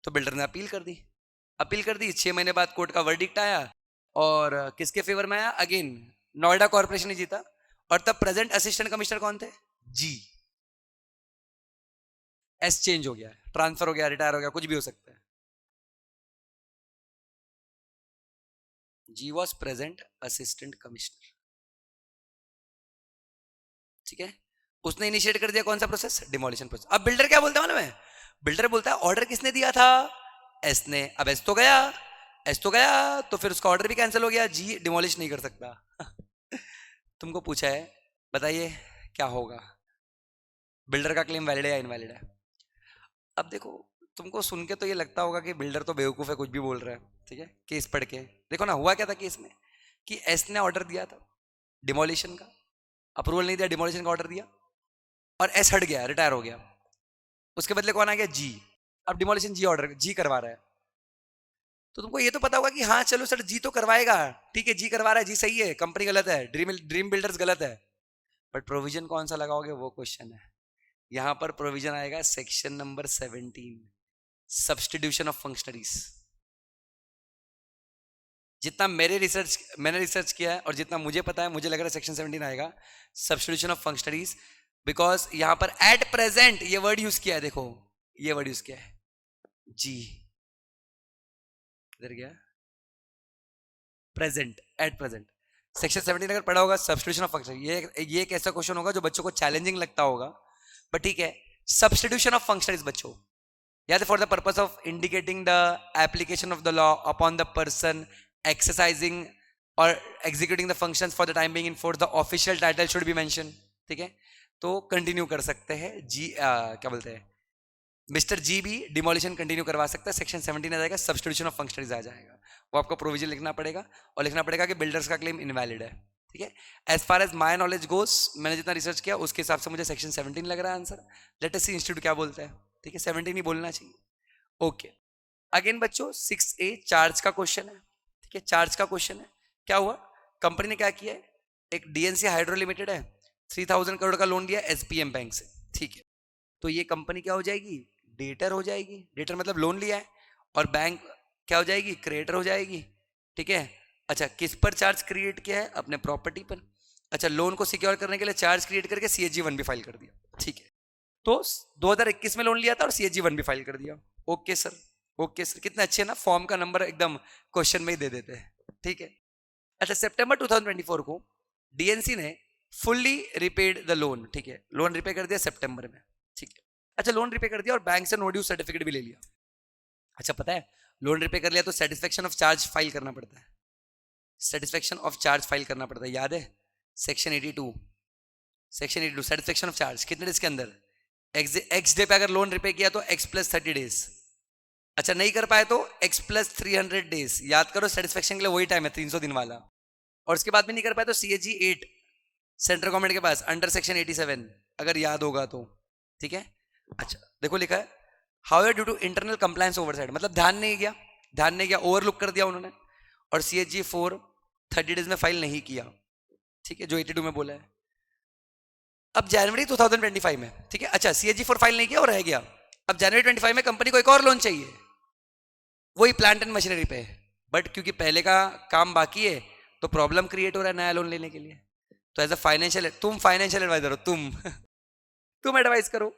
तो बिल्डर ने अपील कर दी, 6 महीने बाद कोर्ट का वर्डिक्ट आया और किसके फेवर में आया? अगेन नोएडा कॉर्पोरेशन ने जीता। और तब प्रेजेंट असिस्टेंट कमिश्नर कौन थे? जी। एस चेंज हो गया, ट्रांसफर हो गया, रिटायर हो गया, कुछ भी हो सकता है। जी वॉज प्रेजेंट असिस्टेंट कमिश्नर, ठीक है। उसने इनिशिएट कर दिया कौन सा प्रोसेस? Demolition process. अब बिल्डर क्या बोलता है मालूम है? बिल्डर बोलता है ऑर्डर किसने दिया था? एस ने। अब एस तो गया, तो फिर उसका ऑर्डर भी कैंसिल हो गया, जी डिमोलिश नहीं कर सकता। तुमको पूछा है, बताइए क्या होगा? बिल्डर का क्लेम वैलिड है या इनवैलिड है? अब देखो, तुमको सुन के तो ये लगता होगा कि बिल्डर तो बेवकूफ है, कुछ भी बोल रहा है, ठीक है। केस पढ़ के देखो ना, हुआ क्या था केस में कि एस ने ऑर्डर दिया था डिमोलिशन का, अप्रूवल नहीं दिया, डिमोलिशन का ऑर्डर दिया और एस हट गया, रिटायर हो गया। उसके बदले कौन आ गया? जी। अब डिमोलिशन जी ऑर्डर, जी करवा रहा है। तो तुमको ये तो पता होगा कि हाँ चलो सर जी तो करवाएगा, ठीक है, जी करवा रहा है, जी सही है, कंपनी गलत है, ड्रीम बिल्डर्स गलत है, बट प्रोविजन कौन सा लगाओगे वो क्वेश्चन है। यहां पर प्रोविजन आएगा section number 17, substitution of functionaries. जितना मैंने रिसर्च किया है और जितना मुझे पता है, मुझे लग रहा है सेक्शन 17 आएगा, सब्स्टिट्यूशन ऑफ फंक्शनरीज। बिकॉज यहां पर एट प्रेजेंट ये वर्ड यूज किया है, देखो ये वर्ड यूज किया है, जी इधर गया, प्रेजेंट, एट प्रेजेंट। सेक्शन 17 अगर पढ़ा होगा, सब्स्टिट्यूशन ऑफ फंक्शन, ये एक ऐसा क्वेश्चन होगा जो बच्चों को चैलेंजिंग लगता होगा, बट ठीक है। सब्स्टिट्यूशन ऑफ फंक्शनरीज बच्चों याद है, for the purpose of indicating the application of the law upon the person exercising और executing the functions for the time being in force, the official title should be mention, ठीक है। तो continue कर सकते हैं जी, क्या बोलते हैं, मिस्टर जी भी डिमोलिशन कंटिन्यू करवा सकता है। सेक्शन 17 आ जाएगा, सब्स्टिट्यूशन ऑफ फंक्शनरीज आ जाएगा, वो आपको प्रोविजन लिखना पड़ेगा और लिखना पड़ेगा कि बिल्डर्स का क्लेम इनवैलिड है, ठीक है। As far as my knowledge goes, मैंने जितना रिसर्च किया उसके हिसाब से मुझे सेक्शन 17 लग रहा है आंसर। लेट अस सी इंस्टीट्यूट क्या बोलता है, ठीक है, 17 ही बोलना चाहिए। ओके, अगेन बच्चों 6A चार्ज का क्वेश्चन है, ठीक है, चार्ज का क्वेश्चन है। क्या हुआ, कंपनी ने क्या किया है, एक डीएनसी हाइड्रो लिमिटेड है, 3000 करोड़ का लोन दिया एसपीएम बैंक से, ठीक है। तो ये कंपनी क्या हो जाएगी? डेटर हो जाएगी। डेटर मतलब लोन लिया है, और बैंक क्या हो जाएगी? क्रेडिटर हो जाएगी, ठीक है। अच्छा, किस पर चार्ज क्रिएट किया है? अपने प्रॉपर्टी पर। अच्छा, लोन को सिक्योर करने के लिए चार्ज क्रिएट करके CHG 1 भी फाइल कर दिया, ठीक है। तो 2021 में लोन लिया था और CHG 1 भी फाइल कर दिया। ओके सर, ओके सर, कितने अच्छे ना, फॉर्म का नंबर एकदम क्वेश्चन में ही दे देते हैं, ठीक है। अच्छा, सितंबर 2024 को डीएनसी ने फुल्ली रिपेड द लोन, ठीक है, लोन रिपे कर दिया सितंबर में, ठीक है। अच्छा, लोन रिपे कर दिया और बैंक से नो ड्यू सर्टिफिकेट भी ले लिया। अच्छा, पता है लोन रिपे कर लिया तो सेटिस्फेक्शन ऑफ चार्ज फाइल करना पड़ता है, सेटिस्फेक्शन ऑफ चार्ज फाइल करना पड़ता है, याद है? सेक्शन 82, सेटिस्फेक्शन ऑफ चार्ज कितने डेज के अंदर? एक्स डे पे अगर लोन रिपे किया तो x+30 डेज। अच्छा, नहीं कर पाए तो x+300 डेज। याद करो, सेटिस्फेक्शन के लिए वही टाइम है, 300 दिन वाला। और उसके बाद भी नहीं कर पाए तो CHG 8 सेंट्रल गवर्नमेंट के पास अंडर सेक्शन 87, अगर याद होगा तो, ठीक है। अच्छा, देखो लिखा है how due to internal compliance oversight, मतलब ध्यान नहीं गया, ओवरलुक कर दिया उन्होंने, और CHG 4 30 डेज में फाइल नहीं किया, ठीक है, जो 82 में बोला है। अब जनवरी 2025 में, ठीक है, अच्छा CHG 4 फाइल नहीं किया और रह गया। अब जनवरी 25 में कंपनी को एक और लोन चाहिए, वही प्लांट एंड मशीनरी पे, बट क्योंकि पहले का काम बाकी है तो प्रॉब्लम क्रिएट हो रहा है नया लोन लेने के लिए। तो एज अ फाइनेंशियल, तुम फाइनेंशियल एडवाइजर हो, तुम एडवाइस करो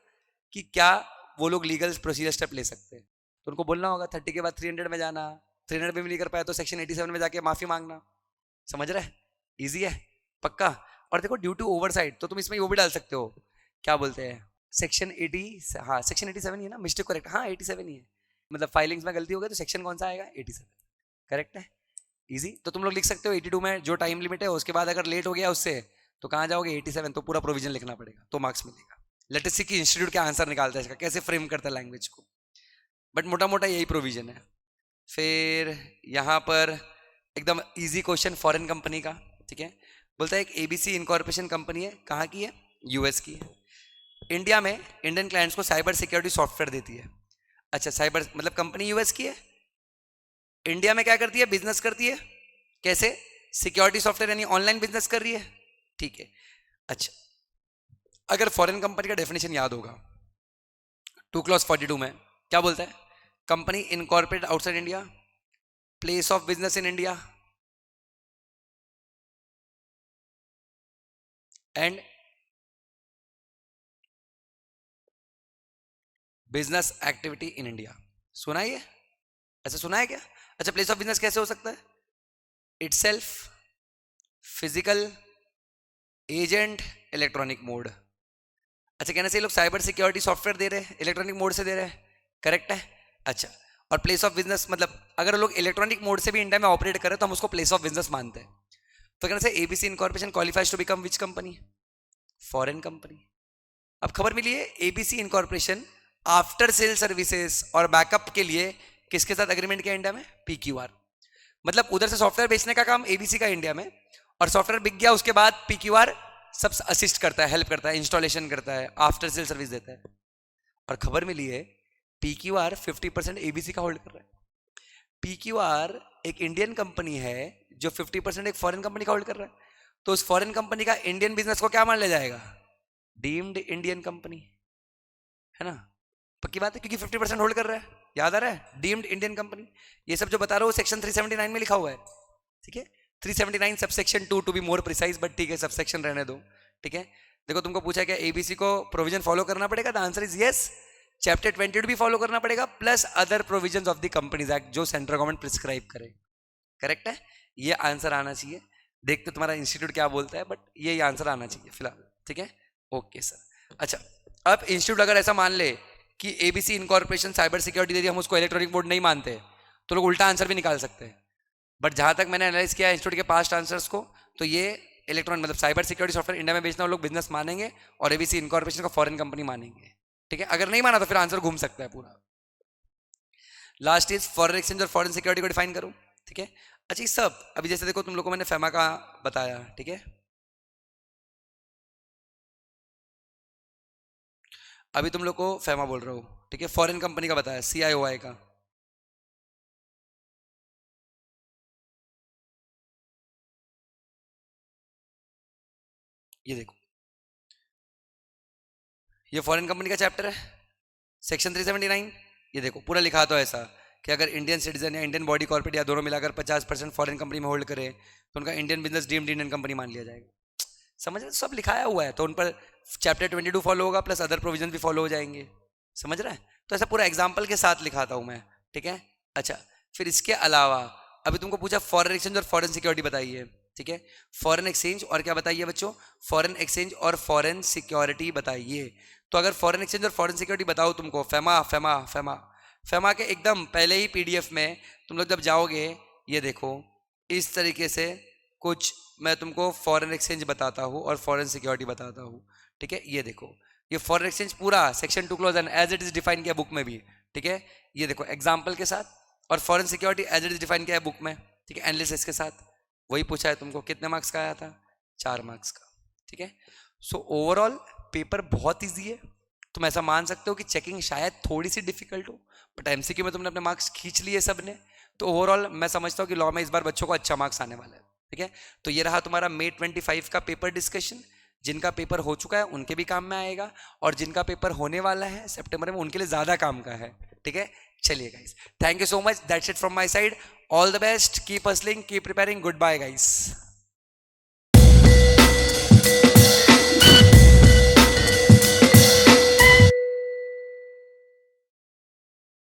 कि क्या वो लोग लीगल प्रोसीजर स्टेप ले सकते हैं। तो उनको बोलना होगा 30 के बाद 300 में जाना, 300 में भी नहीं कर पाया तो सेक्शन 87 में जाके माफी मांगना। समझ रहे? इजी है, पक्का। और देखो, ड्यू टू ओवरसाइट तो तुम इसमें वो भी डाल सकते हो, क्या बोलते हैं, सेक्शन 80, हाँ सेक्शन 87 ही है ना, मिस्टेक करेक्ट, हाँ 87 ही है, मतलब फाइलिंग्स में गलती हो गई तो सेक्शन कौन सा आएगा? 87, करेक्ट है, इजी। तो तुम लोग लिख सकते हो 82 में जो टाइम लिमिट है, उसके बाद अगर लेट हो गया उससे तो कहाँ जाओगे? 87, तो पूरा प्रोविजन लिखना पड़ेगा तो मार्क्स मिलेगा। लेट अस सी कि इंस्टीट्यूट क्या आंसर निकालता है इसका, कैसे फ्रेम करता है लैंग्वेज को, बट मोटा मोटा यही प्रोविजन है। फिर यहाँ पर एकदम इजी क्वेश्चन फॉरेन कंपनी का, ठीक है, बोलता है एक ABC इनकॉर्पोरेशन कंपनी है, कहाँ की है? US की है। इंडिया में इंडियन क्लाइंट्स को साइबर सिक्योरिटी सॉफ्टवेयर देती है। अच्छा, साइबर मतलब कंपनी US की है, इंडिया में क्या करती है? बिजनेस करती है, कैसे? सिक्योरिटी सॉफ्टवेयर, यानी ऑनलाइन बिजनेस कर रही है, ठीक है। अच्छा, अगर फॉरेन कंपनी का डेफिनेशन याद होगा 2 clause 42 में क्या बोलता है? Company incorporate outside India, place of business in India, and business activity in India. सुना है ये? ऐसा सुना है क्या? अच्छा, प्लेस ऑफ बिजनेस कैसे हो सकता है? Itself, physical, agent, electronic mode. अच्छा, कहने से ये लोग साइबर सिक्योरिटी सॉफ्टवेयर दे रहे हैं, इलेक्ट्रॉनिक मोड से दे रहे हैं, करेक्ट है? अच्छा, और प्लेस ऑफ बिजनेस मतलब अगर लोग इलेक्ट्रॉनिक मोड से भी इंडिया में ऑपरेट करें तो हम उसको प्लेस ऑफ बिजनेस मानते हैं। तो कहने से ABC incorporation qualifies to become which company? Foreign company. अब खबर मिली है ABC incorporation after sale services और बैकअप के लिए किसके साथ एग्रीमेंट किया इंडिया में? पीक्यूआर। मतलब उधर से सॉफ्टवेयर बेचने का काम एबीसी का इंडिया में, और सॉफ्टवेयर बिक गया उसके बाद पीक्यूआर सब असिस्ट करता है, हेल्प करता है, इंस्टॉलेशन करता है, आफ्टर सेल सर्विस देता है। और खबर मिली है पीक्यूआर 50% एबीसी का होल्ड कर रहा है। पीक्यूआर एक इंडियन कंपनी है जो 50% एक फॉरेन कंपनी का होल्ड कर रहा है, तो उस फॉरेन कंपनी का इंडियन बिजनेस को क्या मान लिया जाएगा? डीम्ड इंडियन कंपनी, है ना? पक्की बात है, क्योंकि 50% होल्ड कर रहा है। याद आ रहा है? Deemed Indian company. ये सब जो बता रहा हूँ सेक्शन 379 में लिखा हुआ है, ठीक है? 379 subsection 2 to be more precise, but ठीक है सबसेक्शन रहने दो, ठीक है? देखो तुमको पूछा क्या एबीसी को प्रोविजन फॉलो करना पड़ेगा? The answer is yes. Chapter 22 भी फॉलो करना पड़ेगा, plus other provisions of the companies act जो सेंट्रल गवर्नमेंट प्रिस्क्राइब करे, करेक्ट है? ये आंसर आना चाहिए। देखते तुम्हारा इंस्टीट्यूट क्या बोलता है, बट ये आंसर आना चाहिए फिलहाल, ठीक है? Okay sir. अच्छा, अब इंस्टीट्यूट अगर ऐसा मान ले कि एबीसी इनकॉर्पोरेशन साइबर सिक्योरिटी दे दी, हम उसको इलेक्ट्रॉनिक बोर्ड नहीं मानते, तो लोग उल्टा आंसर भी निकाल सकते हैं। बट जहां तक मैंने एनालाइज किया इंस्टीट्यूट के पास्ट आंसर्स को, तो ये इलेक्ट्रॉनिक मतलब साइबर सिक्योरिटी सॉफ्टवेयर इंडिया में बेचना वो लोग बिजनेस मानेंगे, और एबीसी इनकॉर्पोरेशन को फॉरेन कंपनी मानेंगे, ठीक है? अगर नहीं माना तो फिर आंसर घूम सकता है पूरा। लास्ट इज फॉरेन एक्सचेंज और फॉरेन सिक्योरिटी को डिफाइन करूं, ठीक है? अच्छा, ये सब अभी जैसे देखो तुम लोग को मैंने फेमा का बताया, ठीक है? अभी तुम लोग को फेमा बोल रहा हूँ, ठीक है? फॉरेन कंपनी का बताया, CIOI का। ये देखो, ये फॉरेन कंपनी का चैप्टर है, सेक्शन 379। ये देखो पूरा लिखा तो ऐसा कि अगर इंडियन सिटीजन या इंडियन बॉडी कॉर्पोरेट या दोनों मिलाकर 50% फॉरेन कंपनी में होल्ड करे तो उनका Indian business deemed Indian company मान लिया जाएगा। समझ रहे? सब लिखाया हुआ है, तो उन पर चैप्टर 22 फॉलो होगा, प्लस अदर प्रोविजन भी फॉलो हो जाएंगे। समझ रहे हैं? तो ऐसा पूरा एग्जाम्पल के साथ लिखाता हूँ मैं, ठीक है? अच्छा, फिर इसके अलावा अभी तुमको पूछा फॉरेन एक्सचेंज और फॉरेन सिक्योरिटी बताइए, ठीक है? फॉरेन एक्सचेंज और क्या बताइए बच्चों? फॉरेन एक्सचेंज और फॉरेन सिक्योरिटी बताइए। तो अगर फॉरेन एक्सचेंज और फॉरेन सिक्योरिटी बताओ तुमको, फेमा फेमा फेमा फेमा के एकदम पहले ही पीडीएफ में तुम लोग जब जाओगे, ये देखो इस तरीके से कुछ मैं तुमको फॉरेन एक्सचेंज बताता हूँ और फॉरेन सिक्योरिटी बताता हूँ, ठीक है? ये देखो, ये फॉरेन एक्सचेंज पूरा section 2 close and as it is define किया बुक में भी, ठीक है? ये देखो एग्जाम्पल के साथ, और foreign security as it is define किया है बुक में, ठीक है? एनालिसिस के साथ। वही पूछा है तुमको, कितने मार्क्स का आया था? 4 मार्क्स का, ठीक है? सो ओवरऑल पेपर बहुत ईजी है। तुम ऐसा मान सकते हो कि चेकिंग शायद थोड़ी सी डिफिकल्ट हो, बट एमसीक्यू में तुमने अपने मार्क्स खींच लिए सब ने, तो ओवरऑल मैं समझता हूँ कि लॉ में इस बार बच्चों को अच्छा मार्क्स आने वाला है, ठीक है? तो ये रहा तुम्हारा May 25 का पेपर डिस्कशन। जिनका पेपर हो चुका है उनके भी काम में आएगा, और जिनका पेपर होने वाला है सितंबर में उनके लिए ज्यादा काम का है, ठीक है? चलिए guys, thank you so much, that's it from my side. All the best, keep hustling, keep preparing, goodbye guys.